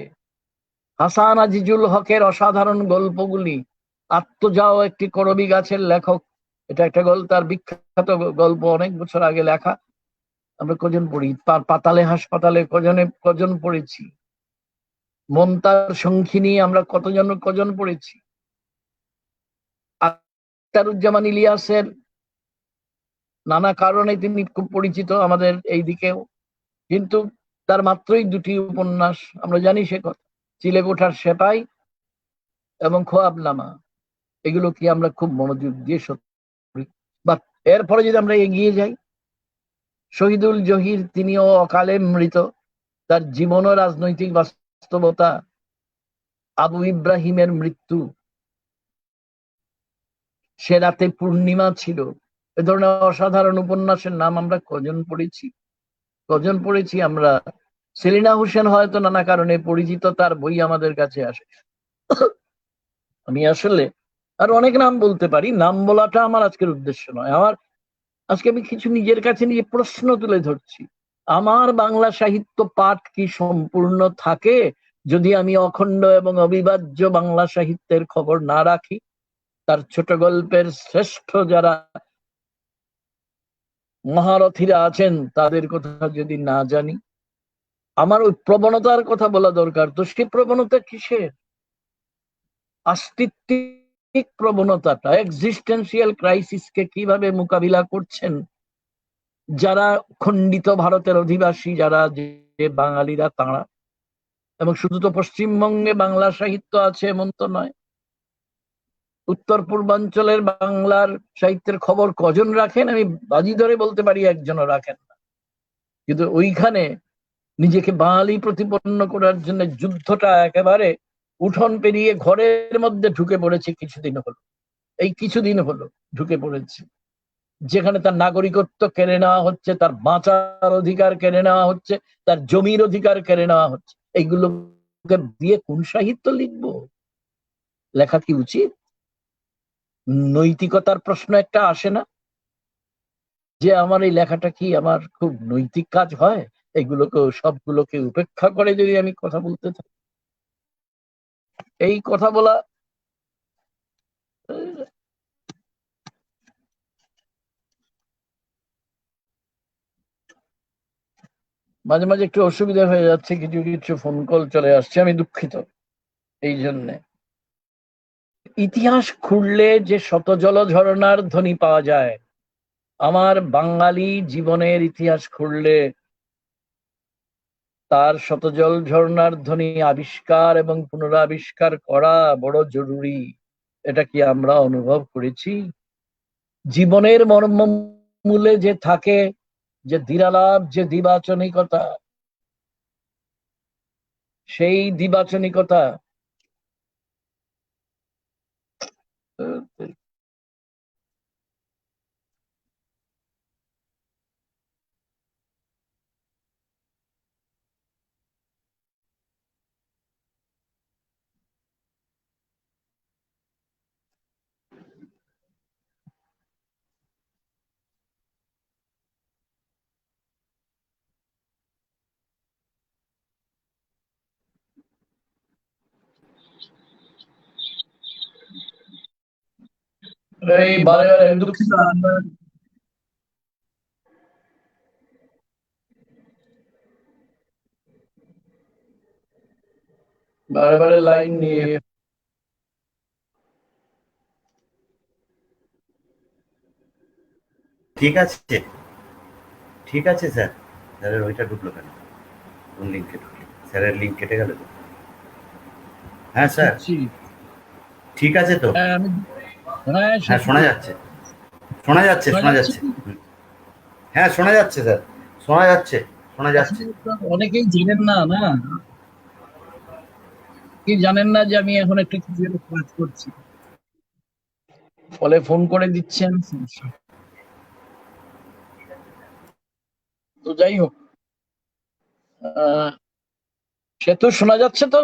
হাসান আজিজুল হকের অসাধারণ গল্পগুলি, আত্মজাও একটি করবী গাছের লেখক, এটা একটা গল্প, তার বিখ্যাত গল্প, অনেক বছর আগে লেখা, আমরা কজন পড়ি? পাতালে হাসপাতালে কজন পড়েছি? মমতার শঙ্খিনী আমরা কজন পড়েছি? আখতারুজ্জামান ইলিয়াসের নানা কারণে তিনি খুব পরিচিত আমাদের এই দিকেও, কিন্তু তার মাত্রই দুটি উপন্যাস আমরা জানি সে কথা, চিলেকোঠার সেপাই এবং খোয়াবনামা। এগুলো কি আমরা খুব মনোযোগ দিয়ে সত্যি? বা এরপরে যদি আমরা এগিয়ে যাই, শহীদুল জহির, তিনিও অকালে মৃত, তার জীবন ও রাজনৈতিক বাস্তবতা, আবু ইব্রাহিমের মৃত্যু, সে রাতে পূর্ণিমা ছিল, এ ধরনের অসাধারণ উপন্যাসের নাম আমরা কজন পড়েছি আমরা? সেলিনা হোসেন হয়তো নানা কারণে পরিচিত, তার বই আমাদের কাছে আসে। আমি আসলে আর অনেক নাম বলতে পারি, নাম বলাটা আমার আজকের উদ্দেশ্য নয়। আজকে আমি কিছু নিজের কাছে নিজে প্রশ্ন তুলে ধরছি। আমার বাংলা সাহিত্য পাঠ কি সম্পূর্ণ থাকে যদি আমি অখণ্ড এবং অবিভাজ্য বাংলা সাহিত্যের খবর না রাখি, তার ছোট গল্পের শ্রেষ্ঠ যারা মহারথীরা আছেন তাদের কথা যদি না জানি? আমার ওই প্রবণতার কথা বলা দরকার। তো সেই প্রবণতা কিসের? আস্তিত্বিক প্রবণতাটা, এক্সিস্টেন্সিয়াল ক্রাইসিসকে কিভাবে মোকাবিলা করছেন যারা খণ্ডিত ভারতের অধিবাসী, যারা যে বাঙালিরা, তাঁরা। এবং শুধু তো পশ্চিমবঙ্গে বাংলা সাহিত্য আছে এমন তো নয়, উত্তর পূর্বাঞ্চলের বাংলার সাহিত্যের খবর কজন রাখেন? আমি বাজি ধরে বলতে পারি একজনও রাখেন না। কিন্তু ওইখানে নিজেকে বাঙালি প্রতিপন্ন করার জন্য যুদ্ধটা একেবারে উঠোন পেরিয়ে ঘরের মধ্যে ঢুকে পড়েছে। কিছুদিন হলো ঢুকে পড়েছে, যেখানে তার নাগরিকত্ব কেড়ে নেওয়া হচ্ছে, তার বাঁচার অধিকার কেড়ে নেওয়া হচ্ছে, তার জমির অধিকার কেড়ে নেওয়া হচ্ছে। এইগুলোকে দিয়ে কোন সাহিত্য লিখবো? লেখা কি উচিত? নৈতিকতার প্রশ্ন একটা আসে না, যে আমার এই লেখাটা কি আমার খুব নৈতিক কাজ হয়? সবগুলোকে উপেক্ষা করে যদি আমি কথা বলতে থাকি, এই কথা বলা মাঝে মাঝে একটু অসুবিধা হয়ে যাচ্ছে, কিছু কিছু ফোন কল চলে আসছে, আমি দুঃখিত এই জন্যে। ইতিহাস খুঁড়লে যে শত জল ঝরনার ধ্বনি পাওয়া যায়, আমার বাঙালি জীবনের ইতিহাস খুঁড়লে তার শত জল ঝরনার ধ্বনি আবিষ্কার এবং পুনরাবিষ্কার করা বড় জরুরি। এটা কি আমরা অনুভব করেছি? জীবনের মর্মমূলে যে থাকে যে দ্বিরালাপ, যে দ্বিবাচনিকতা, সেই দ্বিবাচনিকতা এই বারে বারে দুঃখিত, বারে বারে লাইন নিয়ে। ঠিক আছে, ঠিক আছে স্যার। স্যারের ওইটা ঢুকলো কেন? কোন লিঙ্কে ঢুকলো? স্যারের লিঙ্ক কেটে গেল তো? হ্যাঁ স্যার, ঠিক আছে তো? হ্যাঁ, শোনা যাচ্ছে, শোনা যাচ্ছে, শোনা যাচ্ছে। হ্যাঁ, শোনা যাচ্ছে স্যার, শোনা যাচ্ছে, শোনা যাচ্ছে। অনেকেই জানেন না, কি জানেন না যে আমি এখন একটু কিছু একটা কাজ করছি, ফলে ফোন করে দিচ্ছেন। তো যাই হোক, সেতু শোনা যাচ্ছে তো?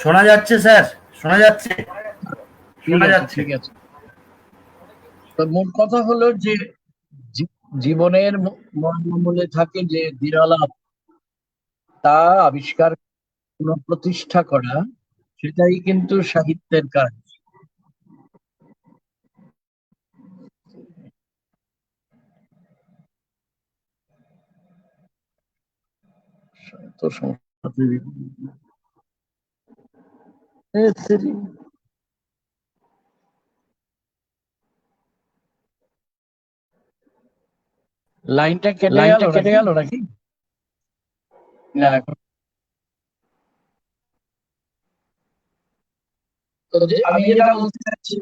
শোনা যাচ্ছে স্যার, শোনা যাচ্ছে, ঠিক শোনা আছে, যাচ্ছে। ঠিক আছে। তো মোট কথা হলো যে জীবনের মর্মমূলে থাকে যে দৃঢ়লাভ, তা আবিষ্কার পুনঃপ্রতিষ্ঠা করা, সেটাই কিন্তু সাহিত্যের কাজ। তো লাইনটা কেটে গেল নাকি? না, তো আমি যেটা বলতে চাচ্ছি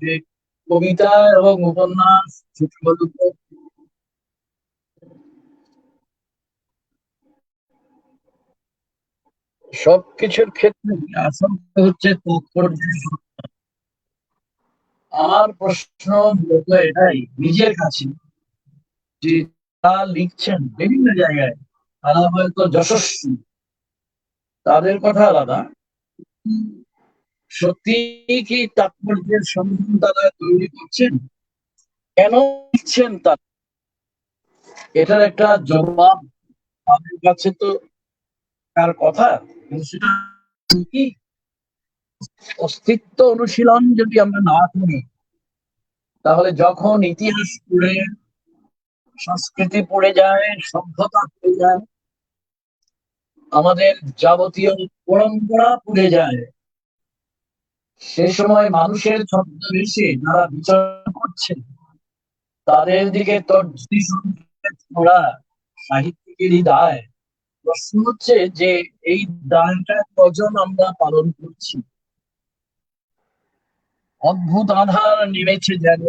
যে কবিতা এবং উপন্যাস, ছোটগল্প, সবকিছুর ক্ষেত্রে আসল হচ্ছে তাৎপর্য। আমার প্রশ্ন মূলত এটাই নিজের কাছে, যে তারা লিখছেন বিভিন্ন জায়গায়, তারা হয়তো যশস্বী, তাদের কথা আলাদা, সত্যি কি তাৎপর্যের সন্ধান তারা তৈরি করছেন? কেন লিখছেন তারা? এটার একটা জবাব তাদের কাছে তো তার কথা, কিন্তু সেটা কি অস্তিত্ব অনুশীলন যদি আমরা না করি, তাহলে যখন ইতিহাস পড়ে, সংস্কৃতি পড়ে যায়, সভ্যতা পড়ে যায়, আমাদের যাবতীয় পরম্পরা পড়ে যায়, সে সময় মানুষের ছদ্মবেশে যারা বিচরণ করছে, তাদের দিকে তর্জনী ছোড়া সাহিত্যিকেরই দায়। প্রশ্ন হচ্ছে যে এই দায়টা কজন আমরা পালন করছি? অদ্ভুত আধার নেমেছে যেন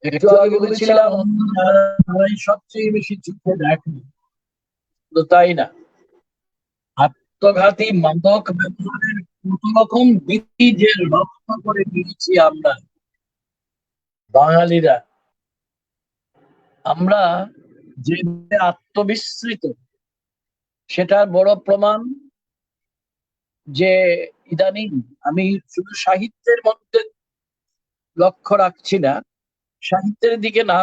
একটু আগে বলেছিলাম তারাই সবচেয়ে বেশি চোখে দেখে, তো তাই না? আত্মঘাতী মাদক ব্যবহারের কত রকম বৃত্তি যে লক্ষ্য করে দিয়েছি আমরা বাঙালিরা। আমরা যে আত্মবিস্মৃত, সেটার বড় প্রমাণ যে ইদানিং আমি শুধু সাহিত্যের মধ্যে লক্ষ্য রাখছি না, সাহিত্যের দিকে না,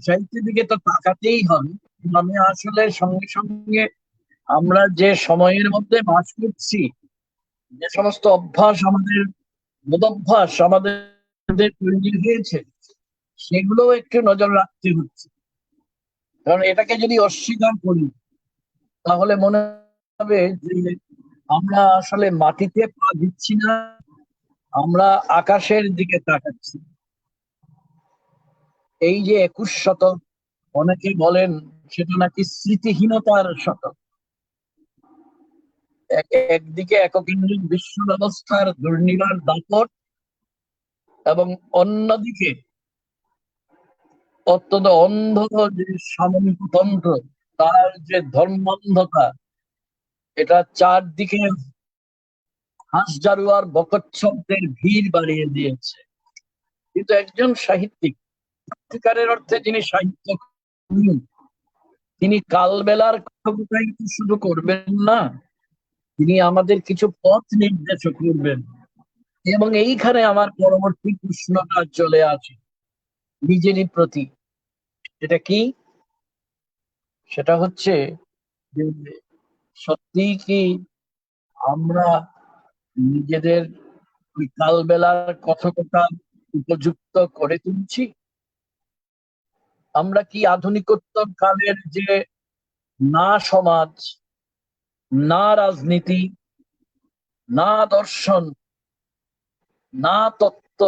সাহিত্যের দিকে তো তাকাতেই হবে। আমি আসলে সঙ্গে সঙ্গে আমরা যে সময়ের মধ্যে বাস করছি, যে সমস্ত অভ্যাস আমাদের, বদভ্যাস আমাদের তৈরি হয়েছে, সেগুলো একটু নজর রাখতে হচ্ছে। কারণ এটাকে যদি অস্বীকার করি, তাহলে মনে হবে যে আমরা আসলে মাটিতে পা দিচ্ছি না, আমরা আকাশের দিকে তাকাচ্ছি। এই যে 21 শতক, অনেকে বলেন সেটা নাকি স্মৃতিহীনতার শতক। একদিকে এককেন্দ্রিক বিশ্ব ব্যবস্থার দুর্নিবার দাপট, এবং অন্যদিকে অত্যন্ত অন্ধ যে সামরিকতন্ত্র, তার যে ধর্মান্ধতা, এটা চারদিকে হাঁসজারুয়ার বকচ্ছপদের ভিড় বাড়িয়ে দিয়েছে। কিন্তু একজন সাহিত্যিক, সত্যিকারের অর্থে যিনি সাহিত্য, তিনি কালবেলার কথাটাই শুধু করবেন না, তিনি আমাদের কিছু পথ নির্দেশ করবেন। এবং এইখানে আমার পরবর্তী প্রশ্নটা চলে আসে নিজেরই প্রতি। এটা কি? সেটা হচ্ছে যে সত্যি কি আমরা নিজেদের ওই কালবেলার কথকতা উপযুক্ত করে তুলছি? আমরা কি আধুনিকোত্তর কালের যে না সমাজ, না রাজনীতি, না দর্শন, না তত্ত্ব,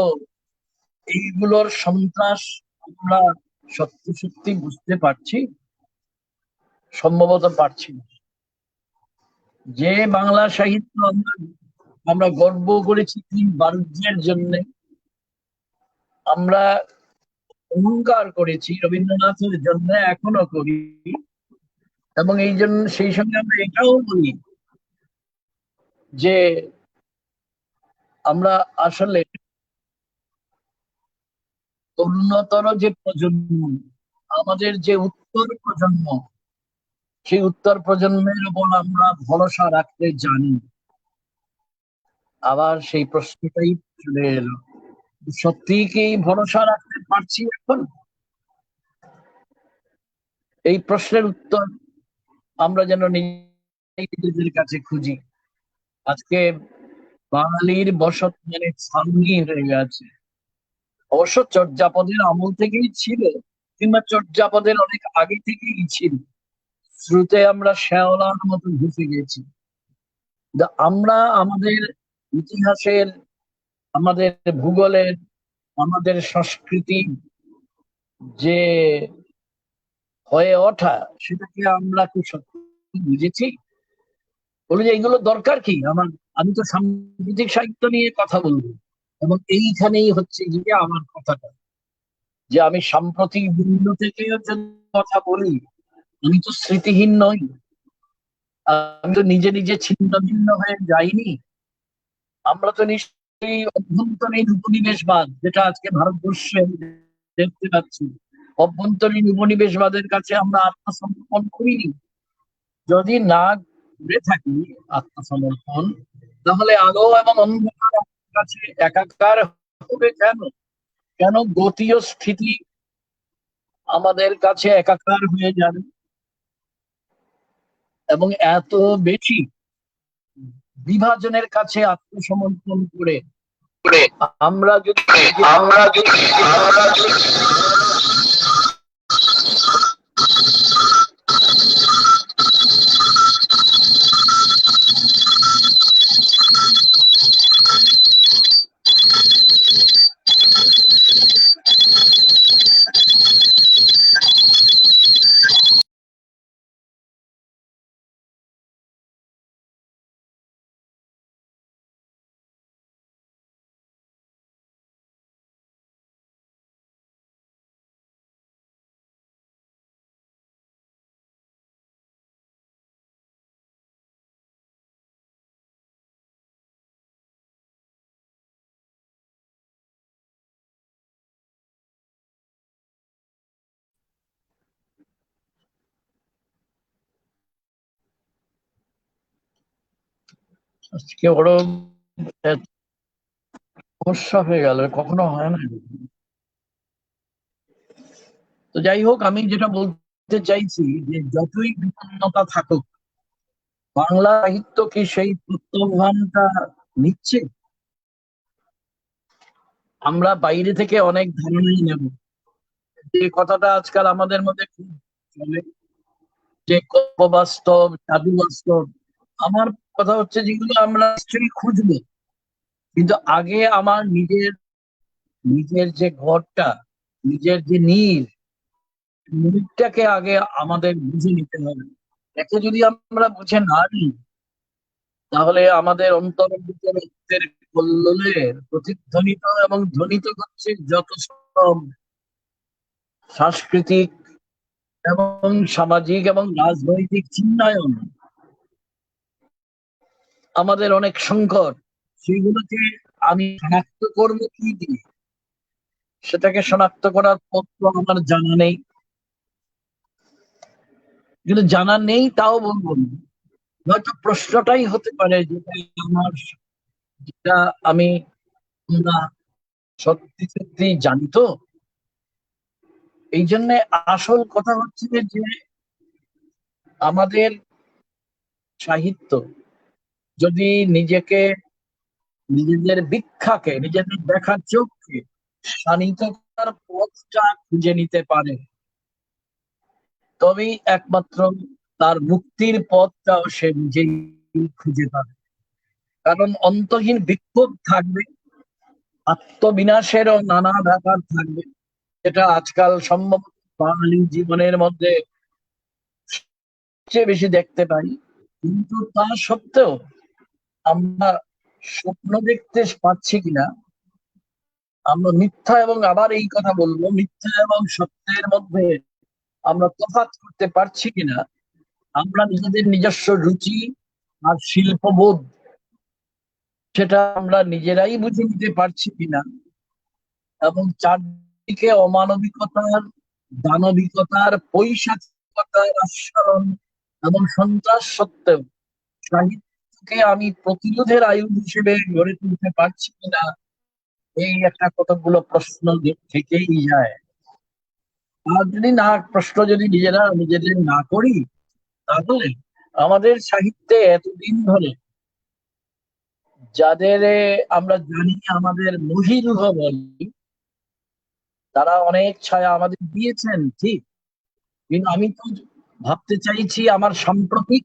এইগুলোর সন্ত্রাস আমরা সত্যি সত্যি বুঝতে পারছি? সম্ভবত পারছি না। যে বাংলা সাহিত্য আমরা গর্ব করেছি 3 বাণিজ্যের জন্য, আমরা অহংকার করেছি রবীন্দ্রনাথের জন্য, এখনো করি। এবং এই জন্য সেই সঙ্গে আমরা এটাও বলি যে আমরা আসলে উন্নতর যে প্রজন্ম, আমাদের যে উত্তর প্রজন্ম, সেই উত্তর প্রজন্মের উপর আমরা ভরসা রাখতে জানি। আবার সেই প্রশ্নটাই চলে এলো, সত্যি কি ভরসা রাখতে পারছি এখন? এই প্রশ্নের উত্তর আমরা যেন নিজেদের কাছে খুঁজি। আজকে বাঙালির বসত মানে ছাউনি হয়ে গেছে। অবশ্য চর্যাপদের আমল থেকেই ছিল, কিংবা চর্যাপদের অনেক আগে থেকেই ছিল। শ্রুতে আমরা শ্যাওলার মতো ঘুষে গেছি। আমরা আমাদের ইতিহাসের, আমাদের ভূগোলের, আমাদের সংস্কৃতি যে হয়ে ওঠা, সেটাকে আমরা কি সত্যি বুঝেছি? বলে যে এগুলো দরকার কি আমার? আমি তো সাম্প্রতিক সাহিত্য নিয়ে কথা বলবো, এবং এইখানেই হচ্ছে গিয়ে আমার কথাটা, যে আমি সাম্প্রতিক বিন্দু থেকে যদি কথা বলি, আমি তো স্মৃতিহীন নই, আমি তো নিজে নিজে ছিন্ন ভিন্ন হয়ে যাইনি। আমরা তো নিশ্চয়ই অভ্যন্তরীণ উপনিবেশবাদ, যেটা আজকে ভারতবর্ষে দেখতে পাচ্ছি, অভ্যন্তরীণ উপনিবেশবাদের কাছে আমরা আত্মসমর্পণ করিনি। যদি না করে থাকি আত্মসমর্পণ, তাহলে আলো এবং অন্ধকার আমাদের কাছে একাকার হবে কেন? কেন গতি ও স্থিতি আমাদের কাছে একাকার হয়ে যাবে? এবং এত বেশি বিভাজনের কাছে আত্মসমর্পণ করে আমরা যদি আমরা যদি আজকে বড় সমস্যা হয়ে গেল, কখনো হয় না। তো যাই হোক, আমি যেটা বলতে চাইছি, যে যতই বিপন্নতা থাকুক, বাংলা সাহিত্য কি সেই প্রত্যাহ্বানটা নিচ্ছে? আমরা বাইরে থেকে অনেক ধারণাই নেব, যে কথাটা আজকাল আমাদের মধ্যে খুব চলে, যে কল্প বাস্তব, জাদু বাস্তব। আমার কথা হচ্ছে, যেগুলো আমরা নিশ্চয়ই খুঁজবো, কিন্তু আগে আমার নিজের নিজের যে ঘরটা, নিজের যে নীড়টাকে আগে আমাদের বুঝে নিতে হবে। একে যদি আমরা বুঝে না নিই, তাহলে আমাদের অন্তরের ভিতরে রক্তের কল্লোলে প্রতিধ্বনিত এবং ধ্বনিত হচ্ছে যত সব সাংস্কৃতিক এবং সামাজিক এবং রাজনৈতিক চিন্তায়ন, আমাদের অনেক সংকট, সেগুলোকে আমি শনাক্ত করবো কি দিয়ে? সেটাকে শনাক্ত করার পথ তো আমার জানা নেই। কিন্তু জানা নেই তাও বলবো না, হয়তো প্রশ্নটাই হতে পারে যেটা আমার, যেটা আমি, আমরা সত্যি সত্যি জানি তো। এই জন্য আসল কথা হচ্ছে যে আমাদের সাহিত্য যদি নিজেকে, নিজেদের ভিক্ষাকে, নিজেদের দেখার চোখকে শানিত করার পথটা খুঁজে নিতে পারে, তবেই একমাত্র তার মুক্তির পথটাও সে নিজেই খুঁজে পাবে। কারণ অন্তহীন বিক্ষোভ থাকবে, আত্মবিনাশেরও নানা ব্যাপার থাকবে, যেটা আজকাল সম্ভব বাঙালি জীবনের মধ্যে সবচেয়ে বেশি দেখতে পাই। কিন্তু তা সত্ত্বেও আমরা স্বপ্ন দেখতে পাচ্ছি কিনা, আমরা মিথ্যা, এবং আবার এই কথা বলবো, মিথ্যা এবং সত্যের মধ্যে আমরা তফাৎ করতে পারছি কিনা, আমরা নিজেদের নিজস্ব রুচি আর শিল্পবোধ, সেটা আমরা নিজেরাই বুঝে নিতে পারছি কিনা, এবং চারদিক একদিকে অমানবিকতার, দানবিকতার, পৈশাচিকতার আস্ফালন এবং সন্ত্রাস সত্ত্বেও সাহিত্যকে আমি প্রতিরোধের আয়ুধ হিসেবে গড়ে তুলতে পারছি কিনা, এই একটা কতগুলো প্রশ্ন থেকেই যায়। আর যদি না, প্রশ্ন যদি নিজেদের না করি, তাহলে আমাদের সাহিত্যে এতদিন ধরে যাদের আমরা জানি আমাদের মহিরুহ বলি, তারা অনেক ছায়া আমাদের দিয়েছেন, ঠিক। কিন্তু আমি তো ভাবতে চাইছি আমার সাম্প্রতিক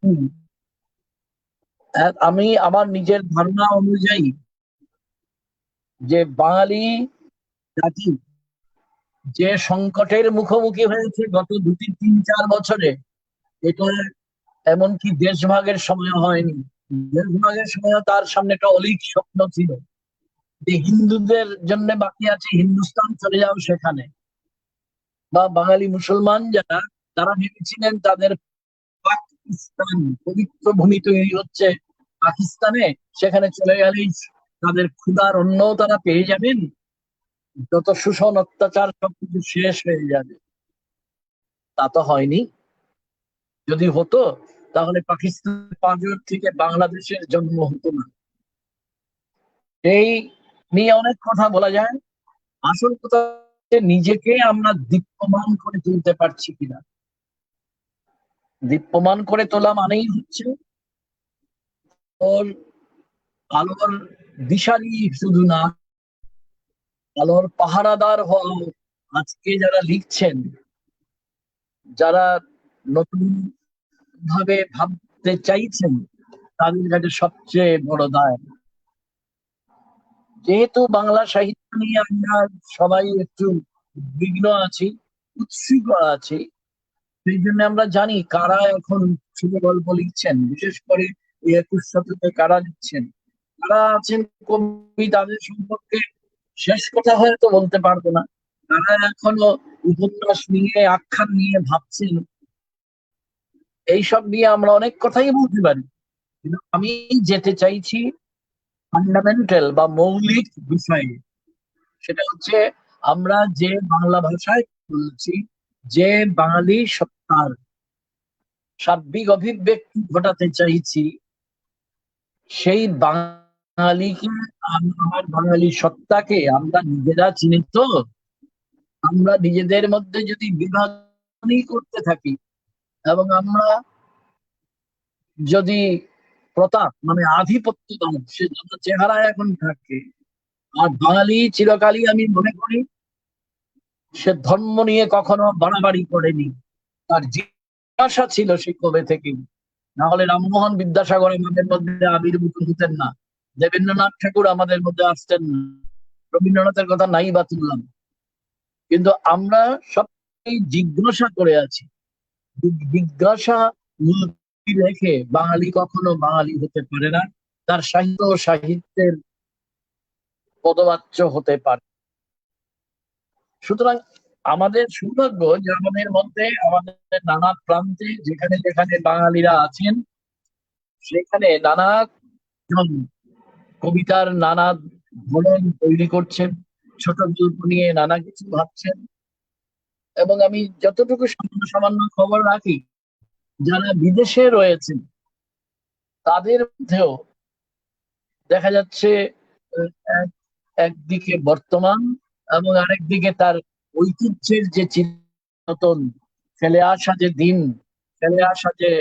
আমি আমার নিজের ধারণা অনুযায়ী যে বাঙালি জাতি যে সংকটের মুখোমুখি হয়েছে গত 2-3-4 বছরে, এটা এমনকি দেশভাগের সময় হয়নি। দেশভাগের সময় তার সামনে একটা অলিক স্বপ্ন ছিল যে হিন্দুদের জন্য বাকি আছে হিন্দুস্তান, চলে যাও সেখানে। বা বাঙালি মুসলমান যারা, তারা ভেবেছিলেন তাদের পাকিস্তান, পবিত্র ভূমি তৈরি হচ্ছে পাকিস্তানে, সেখানে চলে গেলেই তাদের ক্ষুধার অন্ন তারা পেয়ে যাবেন, যত শোষণ অত্যাচার সবকিছু শেষ হয়ে যাবে। তা তো হয়নি। যদি হতো তাহলে পাকিস্তানের পাঁজর থেকে বাংলাদেশের জন্ম হতো না। এই নিয়ে অনেক কথা বলা যায়। আসল কথা নিজেকে আমরা দীপ্যমান করে তুলতে পারছি কিনা। দীপ্যমান করে তোলা মানেই হচ্ছে ওর আলোর দিশারি শুধু না, আলোর পাহারাদার হওয়া। আজকে যারা লিখছেন, যারা নতুন ভাবে ভাবতে চাইছেন, তাদের কাছে সবচেয়ে বড় দায়। যেহেতু বাংলা সাহিত্য নিয়ে আমরা সবাই একটু বিঘ্ন আছি, উৎসুক আছি, সেই জন্য আমরা জানি কারা এখন ছোট গল্প লিখছেন, বিশেষ করে এই 21 শতকে কারা লিখছেন, কারা আছেন কবি, তাদের সম্পর্কে শেষ কথা হয়তো বলতে পারবো না। তারা এখনো উপন্যাস নিয়ে, আখ্যান নিয়ে ভাবছেন। এইসব নিয়ে আমরা অনেক কথাই বলতে পারি, কিন্তু আমি যেতে চাইছি ফান্ডামেন্টাল বা মৌলিক বিষয়ে। সেটা হচ্ছে আমরা যে বাংলা ভাষায় বলছি, যে বাঙালি সত্তার সার্বিক অভিব্যক্তি ঘটাতে চাইছি, সেই বাঙালিকে, আমার বাঙালি সত্তাকে আমরা নিজেরা চিনি তো। আমরা নিজেদের মধ্যে যদি বিভাজনই করতে থাকি, এবং আমরা যদি প্রতাপ মানে আধিপত্যবাদ সে যত চেহারায় এখন থাকে, আর বাঙালি চিরকালই আমি মনে করি সে ধর্ম নিয়ে কখনো বাড়াবাড়ি করেনি। তার জিজ্ঞাসা ছিল সে কবে থেকে। না হলে রামমোহন বিদ্যাসাগর আমাদের মধ্যে আবির্ভূত হতেন না, দেবেন্দ্রনাথ ঠাকুর আমাদের মধ্যে আসতেন না, রবীন্দ্রনাথের কথা নাই বা তুললাম। কিন্তু আমরা সব জিজ্ঞাসা করে আছি। জিজ্ঞাসা মূলটি রেখে বাঙালি কখনো বাঙালি হতে পারে না, তার সাহিত্য ও সাহিত্যের পদবাচ্য হতে পারে। সুতরাং আমাদের সৌভাগ্য যে আমাদের মধ্যে, আমাদের নানা প্রান্তে যেখানে যেখানে বাঙালিরা আছেন, সেখানে নানা জন কবিতার নানা ধরন তৈরি করছেন, ছোট গল্প নিয়ে নানা কিছু ভাবছেন। এবং আমি যতটুকু সামান্য সামান্য খবর রাখি, যারা বিদেশে রয়েছেন তাদের মধ্যেও দেখা যাচ্ছে একদিকে বর্তমান এবং আরেকদিকে তার ঐতিহ্যের যে চিরন্তন ফেলে আসা যে দিন, ফেলে আসা যে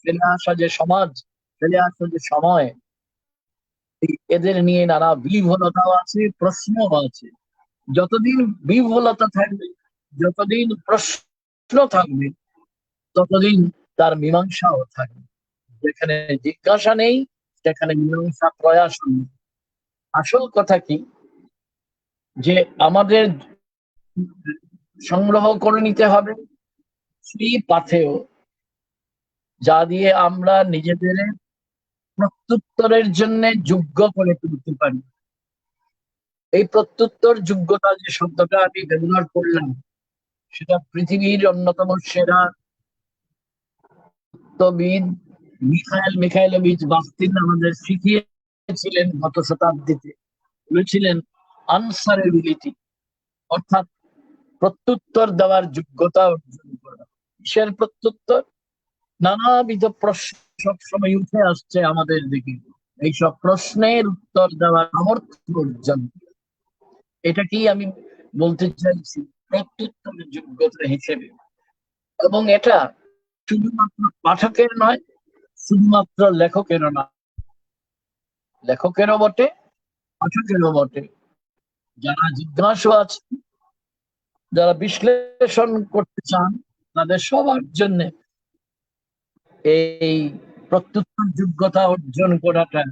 ফেলে আসা যে সমাজ, ফেলে আসা যে সময়, এদের নিয়ে নানা বিহ্বলতাও আছে, প্রশ্নও আছে। যতদিন বিহ্বলতা থাকবে, যতদিন প্রশ্ন থাকবে, ততদিন তার মীমাংসাও থাকবে। যেখানে জিজ্ঞাসা নেই, সেখানে মীমাংসা প্রয়াস নেই। আসল কথা কি, যে আমাদের সংগ্রহ করে নিতে হবে সেই পাথেয়, যা দিয়ে আমরা নিজেদের প্রত্যুত্তরের জন্য যোগ্য করে তুলতে পারি। এই প্রত্যুত্তর যোগ্যতা যে শব্দটা আমি ব্যবহার করলাম, সেটা পৃথিবীর অন্যতম সেরা তত্ত্ববিদ মিখাইলোভিচ বাস্তিন আমাদের শিখিয়েছিলেন গত শতাব্দীতে। বলেছিলেন আনসারেবিলিটি, অর্থাৎ প্রত্যুত্তর দেওয়ার যোগ্যতা অর্জন করা। কিসের প্রত্যুত্তর? নানাবিধ প্রশ্ন সবসময় উঠে আসছে আমাদের দিকে, এইসব প্রশ্নের উত্তর দেওয়ার সামর্থ্য অর্জন। এটাকেই আমি বলতে চাইছি প্রত্যুত্তরের যোগ্যতা হিসেবে। এবং এটা শুধুমাত্র পাঠকের নয়, শুধুমাত্র লেখকেরও নয়, লেখকেরও বটে, পাঠকেরও বটে। যারা জিজ্ঞাসু আছে, যারা বিশ্লেষণ করতে চান, তাদের সবার জন্য এই প্রত্যুত্তর যোগ্যতা অর্জন করাটা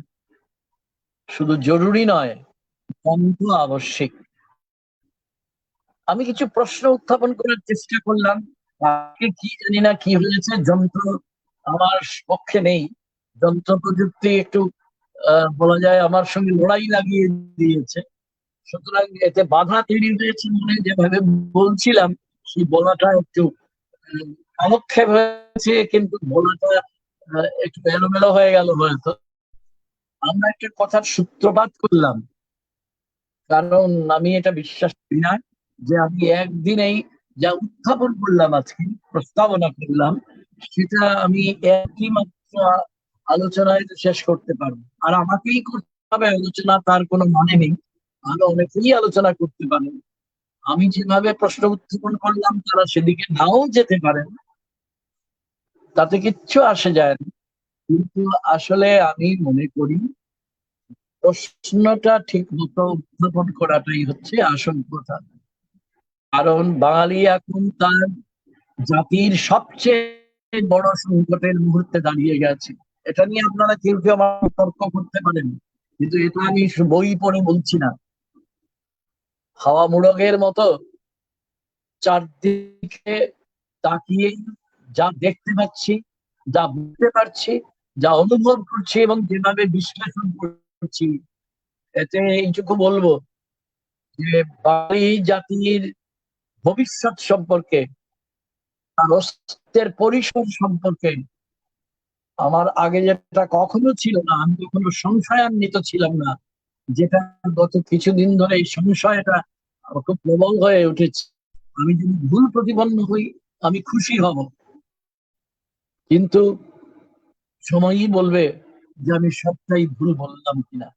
শুধু জরুরি নয়, অত্যন্ত আবশ্যিক। আমি কিছু প্রশ্ন উত্থাপন করার চেষ্টা করলাম। কি জানি না কি হয়েছে, যন্ত্র আমার পক্ষে নেই, যন্ত্র প্রযুক্তি একটু বলা যায় আমার সঙ্গে লড়াই লাগিয়ে দিয়েছে। সুতরাং এতে বাধা তৈরি হয়েছে, মনে যেভাবে বলছিলাম সেই বলাটা একটু কালক্ষেপ হয়েছে, কিন্তু বলাটা একটু এলোমেলো হয়ে গেল হয়তো। আমরা একটা কথার সূত্রপাত করলাম, কারণ আমি এটা বিশ্বাস করি না যে আমি একদিনেই যা উত্থাপন করলাম, আজকে প্রস্তাবনা করলাম, সেটা আমি একই মাত্র আলোচনায় শেষ করতে পারবো। আর আমাকেই করতে হবে আলোচনা, তার কোনো মানে নেই। আরো অনেকেই আলোচনা করতে পারেন। আমি যেভাবে প্রশ্ন উত্থাপন করলাম তারা সেদিকে নাও যেতে পারেন, তাতে কিচ্ছু আসে যায় না। কিন্তু আসলে আমি মনে করি প্রশ্নটা ঠিক মতো উত্থাপন করাটাই হচ্ছে আসল কথা। কারণ বাঙালি এখন তার জাতির সবচেয়ে বড় সংকটের মুহূর্তে দাঁড়িয়ে গেছে। এটা নিয়ে আপনারা কেউ কেউ আমার তর্ক করতে পারেন, কিন্তু এটা আমি বই পড়ে বলছি না। হাওয়া মুড়গের মতো চারদিকে তাকিয়ে যা দেখতে পাচ্ছি, যা বুঝতে পারছি, যা অনুভব করছি এবং যেভাবে বিশ্লেষণ করছি, এতে এইটুকু বলবো যে বাঙালি জাতির ভবিষ্যৎ সম্পর্কে, তার অস্তিত্বের পরিসর সম্পর্কে আমার আগে যেটা কখনো ছিল না, আমি কখনো সংশয়ান্বিত ছিলাম না, যেটা গত কিছুদিন ধরে এই সংশয়টা খুব প্রবল হয়ে উঠেছে। আমি যদি ভুল প্রতিপন্ন হই, আমি খুশি হব, কিন্তু সময়ই বলবে যে আমি সবটাই ভুল বললাম কিনা।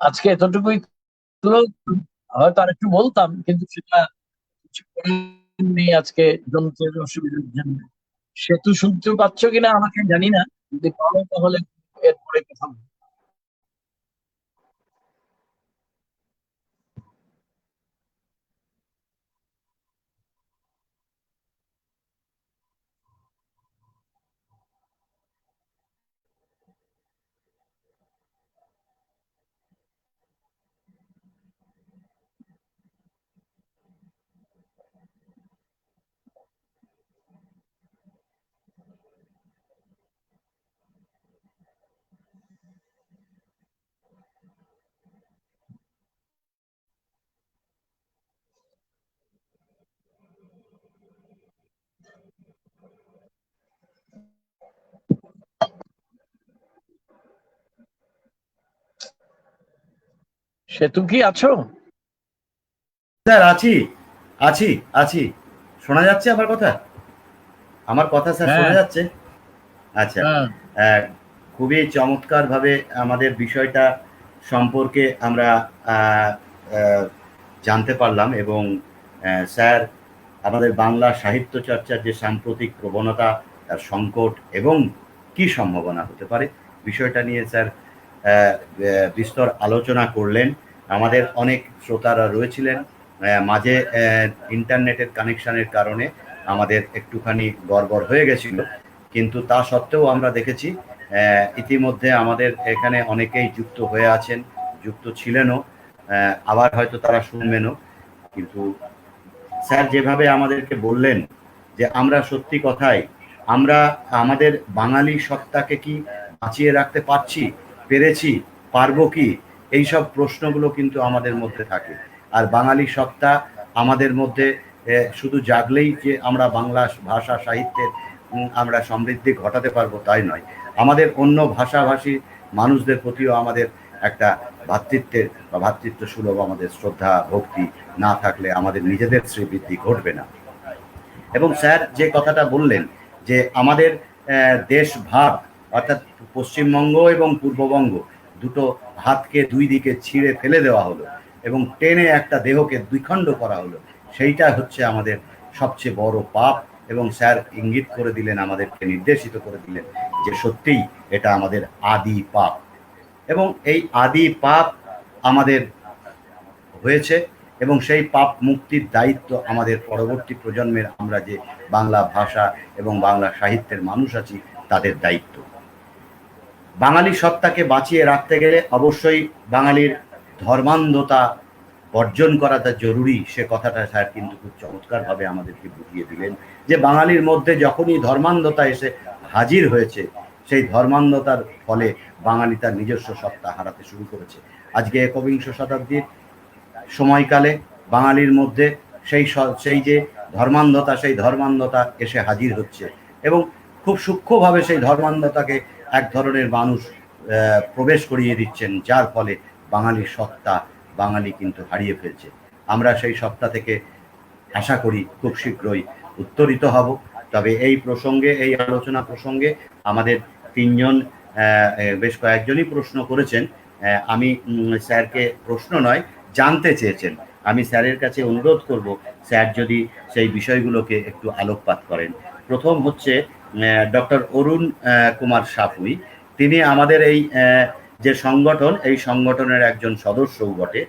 আজকে এতটুকুই হলো। হয়তো আর একটু বলতাম, কিন্তু সেটা কিছু করার নেই আজকে যন্ত্রের অসুবিধার জন্য। সেতু শুনতে পাচ্ছ কিনা আমাকে জানি না, যদি পারো তাহলে এরপরে কথা বলবো। সেতু কি আছো? স্যার আছি, আছি, আছি। শোনা যাচ্ছে আমার কথা? আমার কথা স্যার হ্যাঁ, শোনা যাচ্ছে? আচ্ছা। হ্যাঁ। আহ, খুবই চমৎকারভাবে আমাদের বিষয়টা সম্পর্কে আমরা আহ, আহ, জানতে পারলাম, এবং স্যার আমাদের বাংলা সাহিত্য চর্চার যে সাম্প্রতিক প্রবণতা, তার সংকট এবং কি সম্ভাবনা হতে পারে, বিষয়টা নিয়ে স্যার বিস্তর আলোচনা করলেন। আমাদের অনেক শ্রোতারা রয়েছিলেন, মাঝে ইন্টারনেটের কানেকশনের কারণে আমাদের একটুখানি গড়বড় হয়ে গেছিল, কিন্তু তা সত্ত্বেও আমরা দেখেছি ইতিমধ্যে আমাদের এখানে অনেকেই যুক্ত হয়ে আছেন, যুক্ত ছিলেনও, আবার হয়তো তারা শুনবেনও। কিন্তু স্যার যেভাবে আমাদেরকে বললেন যে আমরা সত্যি কথাই আমরা আমাদের বাঙালি সত্তাকে কি বাঁচিয়ে রাখতে পারছি, পেরেছি, পারবো কি, এইসব প্রশ্নগুলো কিন্তু আমাদের মধ্যে থাকে। আর বাঙালি সত্তা আমাদের মধ্যে শুধু জাগলেই যে আমরা বাংলা ভাষা সাহিত্যের আমরা সমৃদ্ধি ঘটাতে পারবো তাই নয়, আমাদের অন্য ভাষাভাষী মানুষদের প্রতিও আমাদের একটা ভ্রাতৃত্বের বা ভ্রাতৃত্ব সুলভ আমাদের শ্রদ্ধা ভক্তি না থাকলে আমাদের নিজেদের শ্রীবৃদ্ধি ঘটবে না। এবং স্যার যে কথাটা বললেন যে আমাদের দেশ ভাগ অর্থাৎ পশ্চিমবঙ্গ এবং পূর্ববঙ্গ দুটো হাতকে দুই দিকে ছিঁড়ে ফেলে দেওয়া হলো এবং টেনে একটা দেহকে দ্বিখণ্ড করা হলো, সেইটা হচ্ছে আমাদের সবচেয়ে বড় পাপ। এবং স্যার ইঙ্গিত করে দিলেন, আমাদেরকে নির্দেশিত করে দিলেন যে সত্যিই এটা আমাদের আদি পাপ এবং এই আদি পাপ আমাদের হয়েছে এবং সেই পাপ মুক্তির দায়িত্ব আমাদের পরবর্তী প্রজন্মের, আমরা যে বাংলা ভাষা এবং বাংলা সাহিত্যের মানুষ আছি তাদের দায়িত্ব। বাঙালি সত্তাকে বাঁচিয়ে রাখতে গেলে অবশ্যই বাঙালির ধর্মান্ধতা বর্জন করাটা জরুরি, সে কথাটা স্যার কিন্তু খুব চমৎকারভাবে আমাদেরকে বুঝিয়ে দিলেন যে বাঙালির মধ্যে যখনই ধর্মান্ধতা এসে হাজির হয়েছে সেই ধর্মান্ধতার ফলে বাঙালি তার নিজস্ব সত্তা হারাতে শুরু করেছে। আজকে একবিংশ শতাব্দীর সময়কালে বাঙালির মধ্যে সেই যে ধর্মান্ধতা, সেই ধর্মান্ধতা এসে হাজির হচ্ছে এবং খুব সূক্ষ্মভাবে সেই ধর্মান্ধতাকে এক ধরনের মানুষ প্রবেশ করিয়ে দিচ্ছেন, যার ফলে বাঙালির সত্তা বাঙালি কিন্তু হারিয়ে ফেলছে। আমরা সেই সত্তা থেকে আশা করি খুব শীঘ্রই উত্তরিত হব। তবে এই প্রসঙ্গে, এই আলোচনা প্রসঙ্গে আমাদের তিনজন বেশ কয়েকজনই প্রশ্ন করেছেন। আমি স্যারকে প্রশ্ন নয়, জানতে চেয়েছেন। আমি স্যারের কাছে অনুরোধ করব স্যার যদি সেই বিষয়গুলোকে একটু আলোকপাত করেন। প্রথম হচ্ছে ডক্টর অরুণ কুমার সাপুই, তিনি আমাদের এই যে সংগঠন, এই সংগঠনের একজন সদস্যও বটে।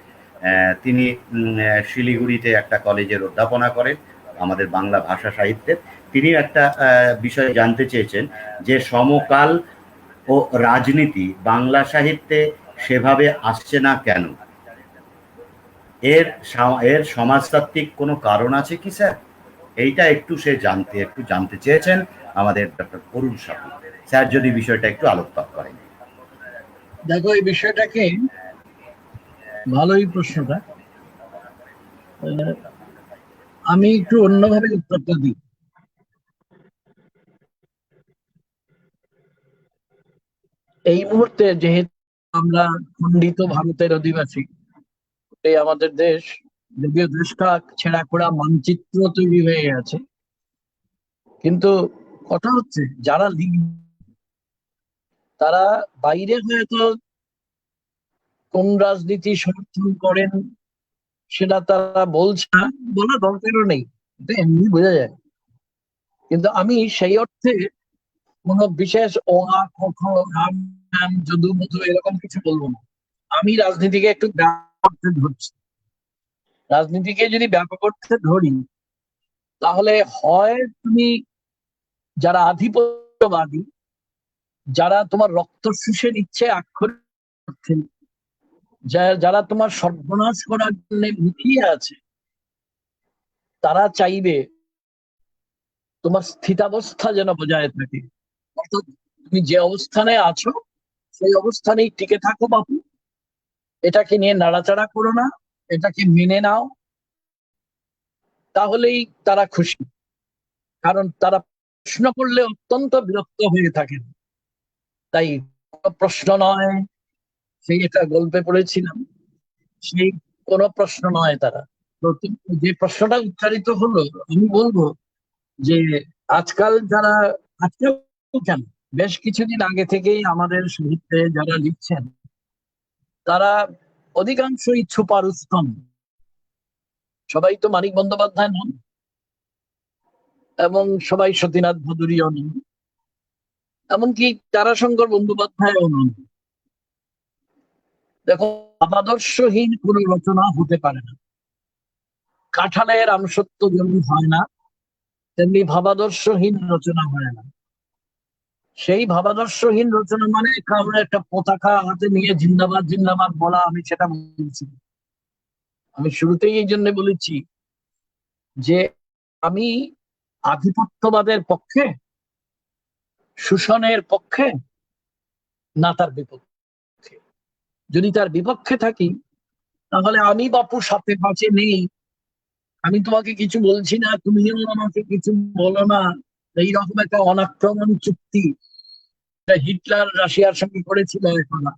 তিনি শিলিগুড়িতে একটা কলেজের অধ্যাপনা করেন আমাদের বাংলা ভাষা সাহিত্যের। তিনি একটা বিষয় জানতে চেয়েছেন যে সমকাল ও রাজনীতি বাংলা সাহিত্যে সেভাবে আসছে না কেন, এর সমাজতাত্ত্বিক কোনো কারণ আছে কি স্যার? এইটা একটু জানতে চেয়েছেন আমাদের ডক্টর অরুণ সাপু। স্যার যদি বিষয়টা একটু আলোকপাত করেন। দেখো, এই বিষয়টাকে ভালোই প্রশ্নটা, আমি একটু অন্যভাবে উত্তরটা দিই। এই মুহূর্তে যেহেতু আমরা খণ্ডিত ভারতের অধিবাসী, এই আমাদের দেশ, যদিও দেশটা ছেঁড়া খোড়া মানচিত্র তৈরি হয়ে গেছে, কিন্তু কথা হচ্ছে যারা তারা বাইরে হয়তো কোন রাজনীতি সমর্থন করেন সেটা তারা বলছে না, বলা দরকারও নেই, এটা এমনি বোঝা যায়। কিন্তু আমি সেই অর্থে কোন বিশেষ ও আ ক খ রাম নাম যদু মধু এরকম কিছু বলবো না। আমি রাজনীতিকে একটু ব্যাপক অর্থে ধরছি। রাজনীতিকে যদি ব্যাপক অর্থে ধরি তাহলে হয় তুমি যারা আধিপত্যবাদী, যারা তোমার রক্ত শুষে নিচ্ছে আক্ষরিক অর্থে, যারা তোমার সর্বনাশ করার জন্য মুখিয়ে আছে, তারা চাইবে তোমার স্থিতাবস্থা যেন বজায় থাকে। অর্থাৎ তুমি যে অবস্থানে আছো সেই অবস্থানেই টিকে থাকো বাপু, এটাকে নিয়ে নাড়াচাড়া করো না, এটাকে মেনে নাও, তাহলেই তারা খুশি। কারণ তারা প্রশ্ন করলে অত্যন্ত বিরক্ত হয়ে থাকেন। তাই কোনো প্রশ্ন নয়, সেই একটা গল্পে পড়েছিলাম, সেই কোনো প্রশ্ন নয় তারা। তো যে প্রশ্নটা উচ্চারিত হলো, আমি বলবো যে আজকাল যারা, আজকাল কেন, বেশ কিছুদিন আগে থেকেই আমাদের সাহিত্যে যারা লিখছেন তারা অধিকাংশই ছুপারুস্তম। সবাই তো মানিক বন্দ্যোপাধ্যায় নন এবং সবাই সতীনাথ ভাদুরীও নন, এমনকি তারাশঙ্কর বন্দ্যোপাধ্যায়ও নন। দেখো, ভাবাদর্শহীন কোন রচনা হতে পারে না। কাঁঠালের আমসত্ব যেমন হয় না, তেমনি ভাবাদর্শহীন রচনা হয় না। সেই ভাবাদর্শহীন রচনা মানে কারণ একটা পতাকা হাতে নিয়ে জিন্দাবাদ জিন্দাবাদ বলা, আমি সেটা বলছি। আমি শুরুতেই এই জন্য বলেছি যে আমি আধিপত্যবাদের পক্ষে, শোষণের পক্ষে না তার বিপক্ষে। যদি তার বিপক্ষে থাকি তাহলে আমি বাপু সাথে পাশে নেই, আমি তোমাকে কিছু বলছি না, তুমিও আমাকে কিছু বলো না, এইরকম একটা অনাক্রমণ চুক্তি হিটলার রাশিয়ার সঙ্গে করেছিল একবার,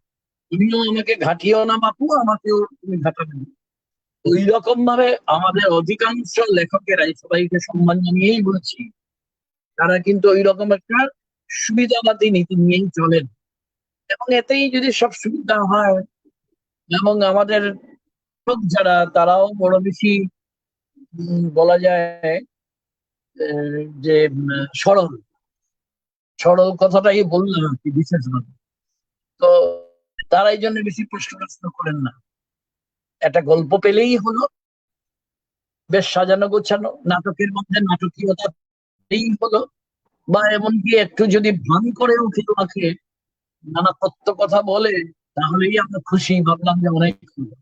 তুমিও আমাকে ঘাটিও না বাপু, আমাকেও তুমি ঘাটাবে না। ওই রকম ভাবে আমাদের অধিকাংশ লেখকেরাই, সবাইকে সম্মান জানিয়েই বলছি, তারা কিন্তু ওই রকম একটা সুবিধাবাদী নীতি নিয়েই চলেন। এবং এতেই যদি সব সুবিধা হয়, এবং আমাদের লোক যারা, তারাও বড় বেশি বলা যায় যে সরল সরল কথাটাই বললাম আর কি বিশেষভাবে। তো তারা এই জন্য বেশি প্রশ্ন করেন না। একটা গল্প পেলেই হলো, বেশ সাজানো গোছানো, নাটকের মধ্যে নাটকীয়তা পেলেই হলো, বা এমনকি একটু যদি ভান করেও কেউ আমাকে নানা তত্ত্ব কথা বলে, তাহলেই আমরা খুশি, ভাবলাম যে অনেক হলো।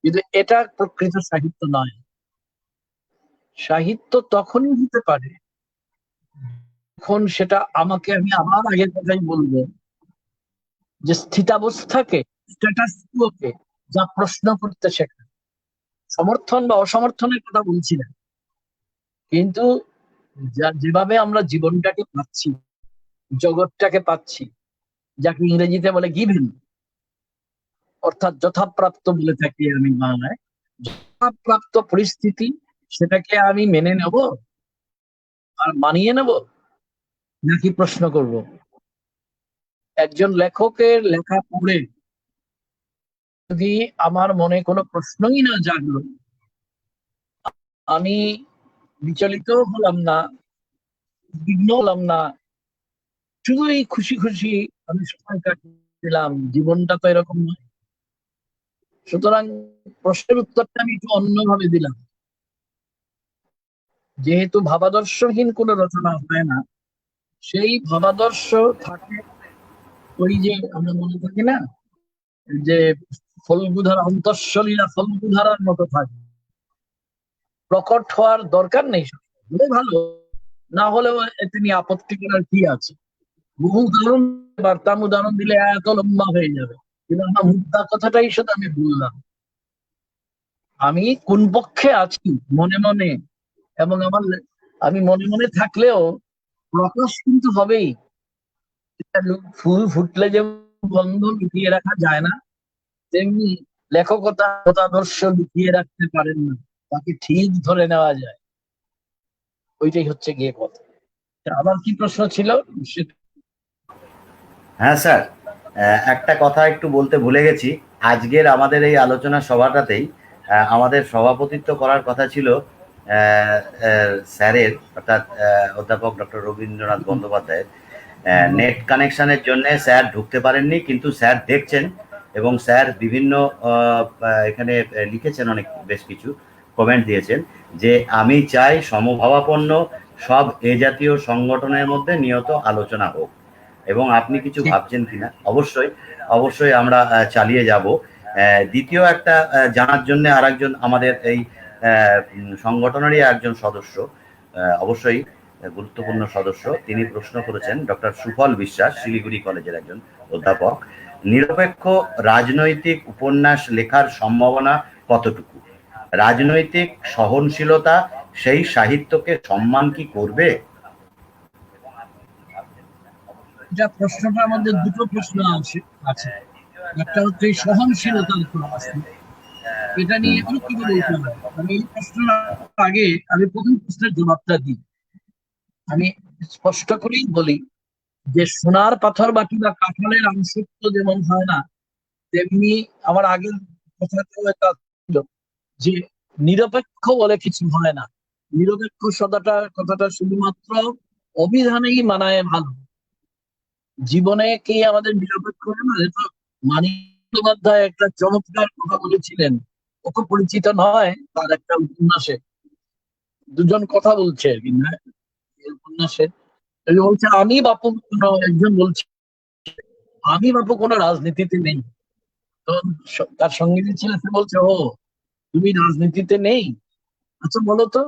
কিন্তু এটা প্রকৃত সাহিত্য নয়। সাহিত্য তখনই হতে পারে যখন সেটা আমাকে, আমি আবার আগের কথাই বলবো, যে স্থিতাবস্থাকে, স্ট্যাটাস কোকে যা প্রশ্ন করতে শেখা। সমর্থন বা অসমর্থনের কথা বলছি না, কিন্তু যেভাবে আমরা জীবনটাকে পাচ্ছি, জগৎটাকে পাচ্ছি, যাকে ইংরেজিতে বলে গিভেন, অর্থাৎ যথাপ্রাপ্ত বলে থাকি আমি বাংলায়, যথাপ্রাপ্ত পরিস্থিতি, সেটাকে আমি মেনে নেব আর মানিয়ে নেব, নাকি প্রশ্ন করব? একজন লেখকের লেখা পড়ে যদি আমার মনে কোনো প্রশ্নই না জাগলো, আমি বিচলিত হলাম না, বিঘ্ন হলাম না, শুধু এই খুশি খুশি আমি সময় কাটিয়ে জীবনটা তো এরকম নয়। সুতরাং প্রশ্নের উত্তরটা আমি একটু অন্যভাবে দিলাম। যেহেতু ভাবাদর্শহীন কোনো রচনা হয় না, সেই ভাবাদর্শ থাকে, ওই যে আমরা মনে থাকি না, যে ফল্গুধারা, অন্তঃসলীলা ফল্গুধারার মতো থাকে, প্রকট হওয়ার দরকার নেই। হলে ভালো, না হলেও এতে নিয়ে আপত্তি করার কি আছে? বহু উদাহরণ, বার্তাম উদাহরণ দিলে এত লম্বা হয়ে যাবে, কিন্তু আমার মুদ্রা কথাটাই শুধু আমি বললাম। আমি কোন পক্ষে আছি মনে মনে, এবং আমি মনে মনে থাকলেও প্রকাশ কিন্তু হবেই। ফুল ফুটলে যে গন্ধ লুকিয়ে রাখা যায় না, তেমনি লেখকতা মতাদর্শ লুকিয়ে রাখতে পারেন না, তাকে ঠিক ধরে নেওয়া যায়। ওইটাই হচ্ছে গিয়ে কথা। আবার কি প্রশ্ন ছিল? হ্যাঁ স্যার, একটা কথা একটু বলতে ভুলে গেছি। আজকের আমাদের এই আলোচনা সভাটাতেই আমাদের সভাপতিত্ব করার কথা ছিল স্যারের, অর্থাৎ অধ্যাপক ডক্টর রবীন্দ্রনাথ বন্দ্যোপাধ্যায়ের। নেট কানেকশনের জন্য স্যার ঢুকতে পারেননি, কিন্তু স্যার দেখছেন এবং স্যার বিভিন্ন এখানে লিখেছেন, অনেক বেশ কিছু কমেন্ট দিয়েছেন যে আমি চাই সমভাবাপন্ন সব এ জাতীয় সংগঠনের মধ্যে নিয়ত আলোচনা হোক, এবং আপনি কিছু ভাবছেন কিনা। অবশ্যই অবশ্যই আমরা চালিয়ে যাব। দ্বিতীয় একটা জানার জন্য আরেকজন আমাদের এই সংগঠনেরই একজন সদস্য, অবশ্যই গুরুত্বপূর্ণ সদস্য, তিনি প্রশ্ন করেছেন, ডক্টর সুফল বিশ্বাস, শিলিগুড়ি কলেজের একজন অধ্যাপক, নিরপেক্ষ রাজনৈতিক উপন্যাস লেখার সম্ভাবনা কতটুকু? রাজনৈতিক সহনশীলতা সেই সাহিত্যকে সম্মান কি করবে? এটা প্রশ্নটার মধ্যে দুটো প্রশ্ন আছে। একটা হচ্ছে সহনশীলতার প্রশ্ন, এটা নিয়ে আমি কি বলতে পারি। আমি এই প্রশ্নের আগে আমি প্রথম প্রশ্নের জবাবটা দিই। আমি স্পষ্ট করেই বলি যে সোনার পাথর বাটি বা কাঁঠালের আংশিত্ব যেমন হয় না, তেমনি আমার আগের কথাতেও একটা ছিল যে নিরপেক্ষ বলে কিছু হয় না। নিরপেক্ষ কথাটা শুধুমাত্র অভিধানেই মানায় ভালো, জীবনে কি আমাদের নিরপেক্ষ না? মানিক বন্দ্যোপাধ্যায় একটা চমৎকার কথা বলেছিলেন, কত পরিচিত নয়, তার একটা উপন্যাসে দুজন কথা বলছে আর কি না, উপন্যাসে বলছে, আমি বাপু একজন বলছে, আমি বাপু কোনো রাজনীতিতে নেই। তো তার সঙ্গে যে ছিল সে বলছে, ও তুমি রাজনীতিতে নেই, আচ্ছা বলো তো,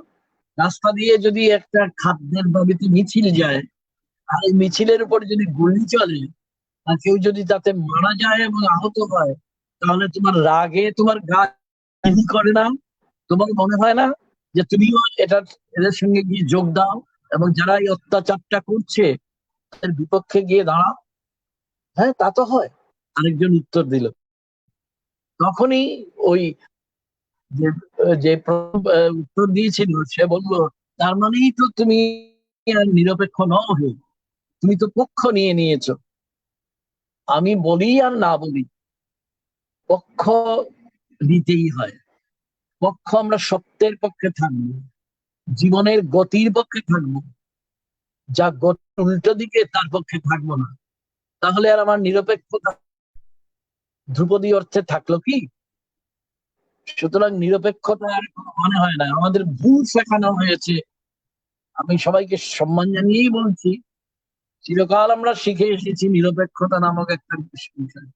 রাস্তা দিয়ে যদি একটা খাদ্যের দাবিতে মিছিল যায়, আর এই মিছিলের উপর যদি গুলি চলে, আর কেউ যদি তাতে মারা যায় এবং আহত হয়, তাহলে তোমার রাগে তোমার গা কি করে না? তোমার মনে হয় না যে তুমিও এদের সঙ্গে গিয়ে যোগ দাও এবং যারা এই অত্যাচারটা করছে তাদের বিপক্ষে গিয়ে দাঁড়াও? হ্যাঁ, তা তো হয়। আরেকজন উত্তর দিল। তখনই ওই যে যে উত্তর দিয়েছিল সে বলল, তার মানেই তো তুমি আর নিরপেক্ষ নও হে, তুমি তো পক্ষ নিয়ে নিয়েছো। আমি বলি আর না বলি, পক্ষ নিতেই হয়। পক্ষ আমরা সত্যের পক্ষে থাকবো, জীবনের গতির পক্ষে থাকবো, যা গতির উল্টো দিকে তার পক্ষে থাকবো না। তাহলে আর আমার নিরপেক্ষতা ধ্রুপদী অর্থে থাকলো কি? সুতরাং নিরপেক্ষতা আর কোনো মানে হয় না, আমাদের ভুল শেখানো হয়েছে। আমি সবাইকে সম্মান জানিয়েই বলছি, চিরকাল আমরা শিখে এসেছি নিরপেক্ষতা নামক একটা বিষয়,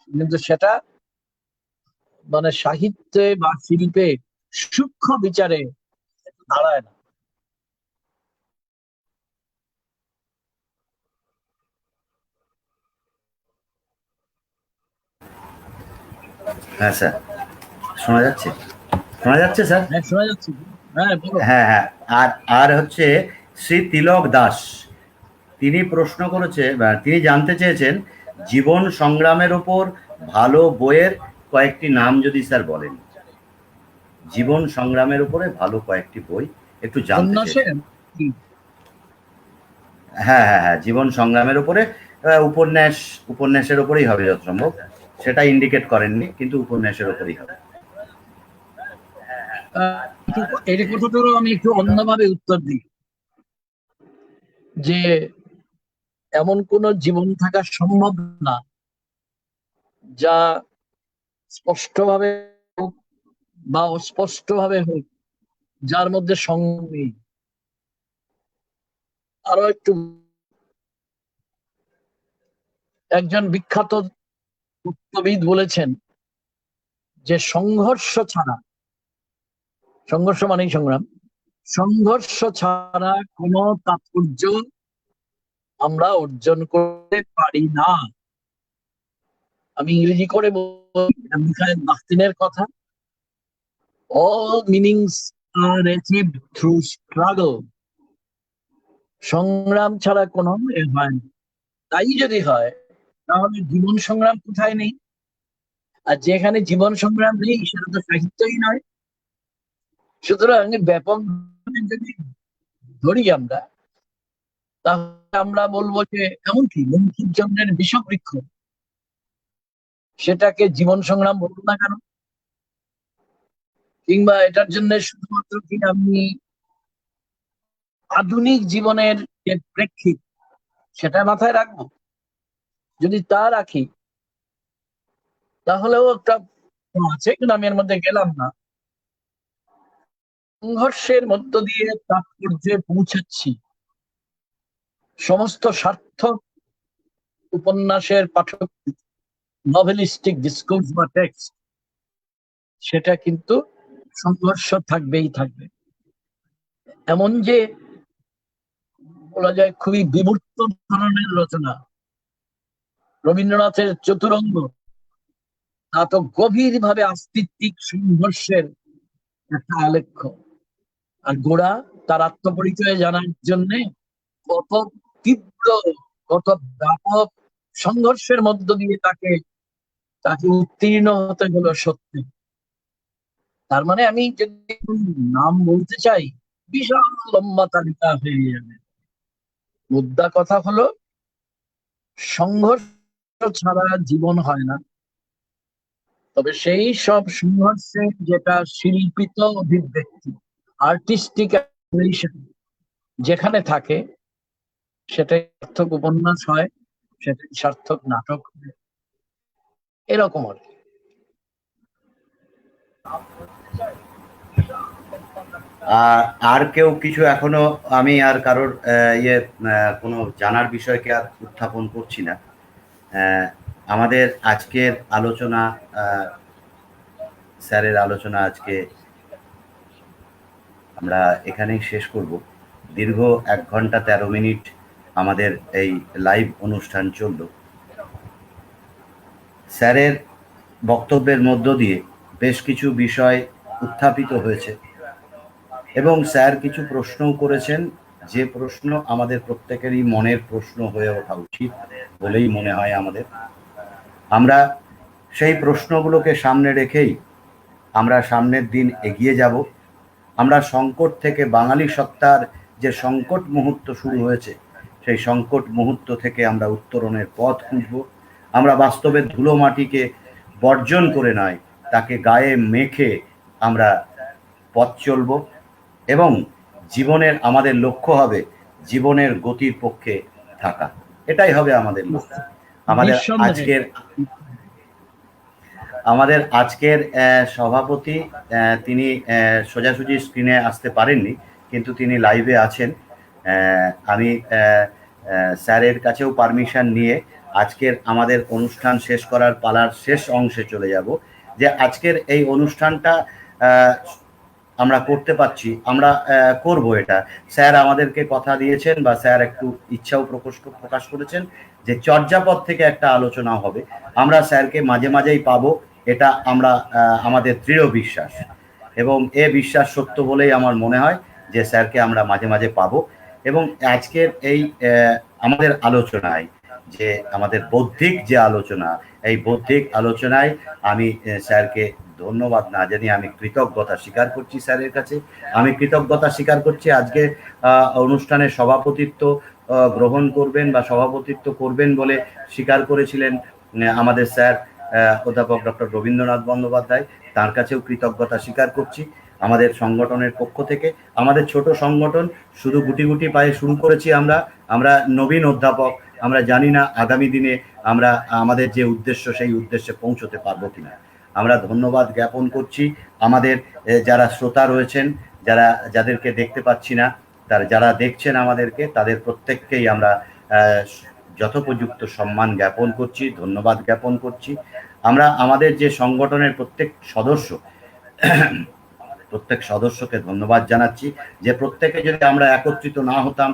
কিন্তু সেটা মানে সাহিত্যে বা শিল্পে সূক্ষ্ম বিচারে দাঁড়ায় না। হ্যাঁ স্যার, শোনা যাচ্ছে? শোনা যাচ্ছে স্যার? হ্যাঁ, শোনা যাচ্ছে। হ্যাঁ, বলো। হ্যাঁ হ্যাঁ। আর আর হচ্ছে শ্রী তিলক দাস, তিনি প্রশ্ন করেছে বা তিনি জানতে চেয়েছেন জীবন সংগ্রামের উপর ভালো বইয়ের কয়েকটি নাম যদি স্যার বলেন। জীবন সংগ্রামের উপরে ভালো কয়েকটি বই একটু জানতে চেয়েছেন। হ্যাঁ হ্যাঁ হ্যাঁ, জীবন সংগ্রামের উপরে উপন্যাসের উপরেই হবে যত সম্ভব, সেটা ইন্ডিকেট করেননি, কিন্তু উপন্যাসের উপরেই হবে। এই কথাটারও আমি একটু অন্যভাবে উত্তর দিই, যে এমন কোন জীবন থাকা সম্ভব না যা স্পষ্টভাবে হোক বা অস্পষ্টভাবে হোক, যার মধ্যে সংযম নেই। আরো একটু, একজন বিখ্যাত তত্ত্ববিদ বলেছেন যে সংঘর্ষ মানেই সংগ্রাম, সংঘর্ষ ছাড়া কোনো তাৎপর্য আমরা অর্জন করতে পারি না। আমি ইংরেজি করে বলি বাখতিনের কথা, all meanings are achieved through struggle. সংগ্রাম ছাড়া কোনো হয় না। তাই যদি হয় তাহলে জীবন সংগ্রাম কোথায় নেই? আর যেখানে জীবন সংগ্রাম নেই সেটা তো সাহিত্যই নয়। সুতরাং ব্যাপক যদি ধরি আমরা, তাহলে আমরা বলবো যে এমনকি বঙ্কিমচন্দ্রের বিষবৃক্ষ, সেটাকে জীবন সংগ্রাম বলবো না কেন? কিংবা এটার জন্য শুধুমাত্র কি আমি আধুনিক জীবনের যে প্রেক্ষিত সেটা মাথায় রাখবো? যদি তা রাখি তাহলেও একটা আছে, কিন্তু আমি এর মধ্যে গেলাম না। সংঘর্ষের মধ্য দিয়ে তাৎপর্যে পৌঁছাচ্ছি, সমস্ত সার্থক উপন্যাসের পাঠক, নভেলিস্টিক ডিসকোর্স বা টেক্সট, সেটা কিন্তু সংঘর্ষ থাকবেই থাকবে। এমন যে বলা যায় খুবই বিমূর্ত ধরনের রচনা, রবীন্দ্রনাথের চতুরঙ্গ, তা তো গভীর ভাবে আস্তিত্বিক সংঘর্ষের একটা আলেখ্য। আর গোড়া তার আত্মপরিচয় জানার জন্য কত তীব্র, কত ব্যাপক সংঘর্ষের মধ্য দিয়ে তাকে তাকে উত্তীর্ণ হতে হলো সত্যি। তার মানে আমি যদি নাম বলতে চাই, বিশাল লম্বা তালিকা হয়ে যাবে। মুদ্রা কথা হলো, সংঘর্ষ ছাড়া জীবন হয় না। তবে সেই সব সংঘর্ষে যেটা শিল্পিত অভিব্যক্তি, আর্টিস্টিক যেখানে থাকে, সেটাই সার্থক উপন্যাস হয়, সেটাই সার্থক নাটক হয়, এরকম আর কি। আর কেউ কিছু এখনো, আমি আর কারোর কোনো জানার বিষয়কে আর উত্থাপন করছি না। আমাদের আজকের আলোচনা, স্যারের আলোচনা আজকে আমরা এখানেই শেষ করব। দীর্ঘ 1 ঘন্টা 13 মিনিট আমাদের এই লাইভ অনুষ্ঠান চলল। স্যারের বক্তব্যের মধ্য দিয়ে বেশ কিছু বিষয় উত্থাপিত হয়েছে এবং স্যার কিছু প্রশ্নও করেছেন, যে প্রশ্ন আমাদের প্রত্যেকেরই মনের প্রশ্ন হয়ে ওঠা উচিত বলেই মনে হয় আমাদের। আমরা সেই প্রশ্নগুলোকে সামনে রেখেই আমরা সামনের দিন এগিয়ে যাব। আমরা সংকট থেকে, বাঙালি সত্তার যে সংকট মুহূর্ত শুরু হয়েছে, সেই সংকট মুহূর্ত থেকে আমরা উত্তরণের পথ খুঁজব। আমরা বাস্তবের ধুলো মাটিকে বর্জন করে নয়, তাকে গায়ে মেখে আমরা পথ চলব এবং জীবনের আমাদের লক্ষ্য হবে জীবনের গতির পক্ষে থাকা। এটাই হবে আমাদের লক্ষ্য। আমাদের আজকের সভাপতি তিনি সোজাসুজি স্ক্রিনে আসতে পারেননি, কিন্তু তিনি লাইভে আছেন। আমি স্যারের কাছেও পারমিশন নিয়ে আজকের আমাদের অনুষ্ঠান শেষ করার পালার শেষ অংশে চলে যাব। যে আজকের এই অনুষ্ঠানটা আমরা করতে পারছি, আমরা করব এটা। স্যার আমাদেরকে কথা দিয়েছেন বা স্যার একটু ইচ্ছাও প্রকাশ করেছেন যে চর্যাপদ থেকে একটা আলোচনা হবে। আমরা স্যারকে মাঝে মাঝেই পাবো, এটা আমরা আমাদের দৃঢ় বিশ্বাস, এবং এ বিশ্বাস সত্য বলেই আমার মনে হয় যে স্যারকে আমরা মাঝে মাঝে পাবো। এবং আজকের এই আমাদের আলোচনায় যে আমাদের বৌদ্ধিক যে আলোচনা, এই বৌদ্ধিক আলোচনায় আমি স্যারকে ধন্যবাদ না জানিয়ে আমি কৃতজ্ঞতা স্বীকার করছি স্যারের কাছে। আমি কৃতজ্ঞতা স্বীকার করছি আজকে অনুষ্ঠানের সভাপতিত্ব গ্রহণ করবেন বা সভাপতিত্ব করবেন বলে স্বীকার করেছিলেন আমাদের স্যার অধ্যাপক ডক্টর রবীন্দ্রনাথ বন্দ্যোপাধ্যায়। তার কাছেও কৃতজ্ঞতা স্বীকার করছি আমাদের সংগঠনের পক্ষ থেকে। আমাদের ছোট সংগঠন, শুধু গুটি গুটি পায়ে শুরু করেছি আমরা নবীন অধ্যাপক, আমরা জানি না আগামী দিনে আমরা আমাদের যে উদ্দেশ্য সেই উদ্দেশ্যে পৌঁছতে পারবো কিনা। আমরা ধন্যবাদ জ্ঞাপন করছি আমাদের যারা শ্রোতা রয়েছেন, যাদেরকে দেখতে পাচ্ছি না, যারা দেখছেন আমাদেরকে, তাদের প্রত্যেককেই আমরা যথোপযুক্ত সম্মান জ্ঞাপন করছি, ধন্যবাদ জ্ঞাপন করছি। আমরা আমাদের যে সংগঠনের প্রত্যেক সদস্যকে ধন্যবাদ জানাচ্ছি যে প্রত্যেকে যদি আমরা একত্রিত না হতাম,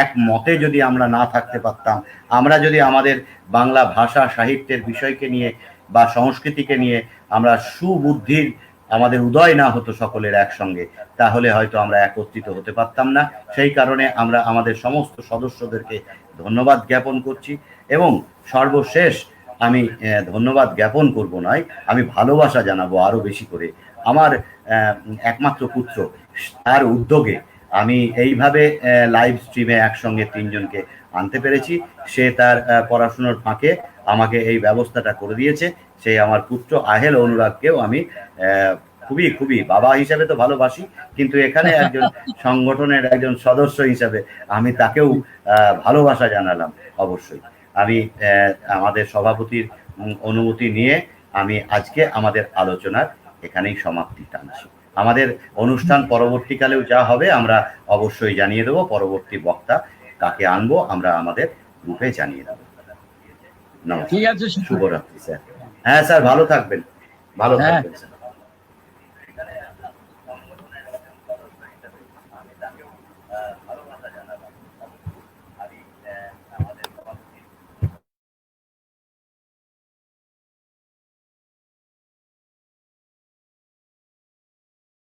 এক মতে যদি আমরা না থাকতে পারতাম, আমরা যদি আমাদের বাংলা ভাষা সাহিত্যের বিষয়কে নিয়ে বা সংস্কৃতিকে নিয়ে আমরা সুবুদ্ধির আমাদের উদয় না হতো সকলের একসঙ্গে, তাহলে হয়তো আমরা একত্রিত হতে পারতাম না। সেই কারণে আমরা আমাদের সমস্ত সদস্যদেরকে ধন্যবাদ জ্ঞাপন করছি। এবং সর্বশেষ আমি ধন্যবাদ জ্ঞাপন করব নয়, আমি ভালোবাসা জানাবো আরো বেশি করে আমার একমাত্র পুত্র, তার উদ্যোগে আমি এইভাবে লাইভ স্ট্রিমে একসঙ্গে তিনজনকে আনতে পেরেছি। সে তার পড়াশোনার ফাঁকে আমাকে এই ব্যবস্থাটা করে দিয়েছে। সেই আমার পুত্র আহেল অনুরাগকেও আমি খুবই খুবই বাবা হিসাবে তো ভালোবাসি, কিন্তু এখানে একজন সংগঠনের একজন সদস্য হিসাবে আমি তাকেও ভালোবাসা জানালাম। অবশ্যই আমি আমাদের সভাপতির অনুমতি নিয়ে আমি আজকে আমাদের আলোচনার এখানেই সমাপ্তি টানছি। আমাদের অনুষ্ঠান পরবর্তীকালেও যা হবে আমরা অবশ্যই জানিয়ে দেবো। পরবর্তী বক্তা কাকে আনবো আমরা আমাদের গ্রুপে জানিয়ে দেবো। নমস্কার, শুভরাত্রি স্যার। হ্যাঁ স্যার, ভালো থাকবেন, ভালো থাকবেন স্যার।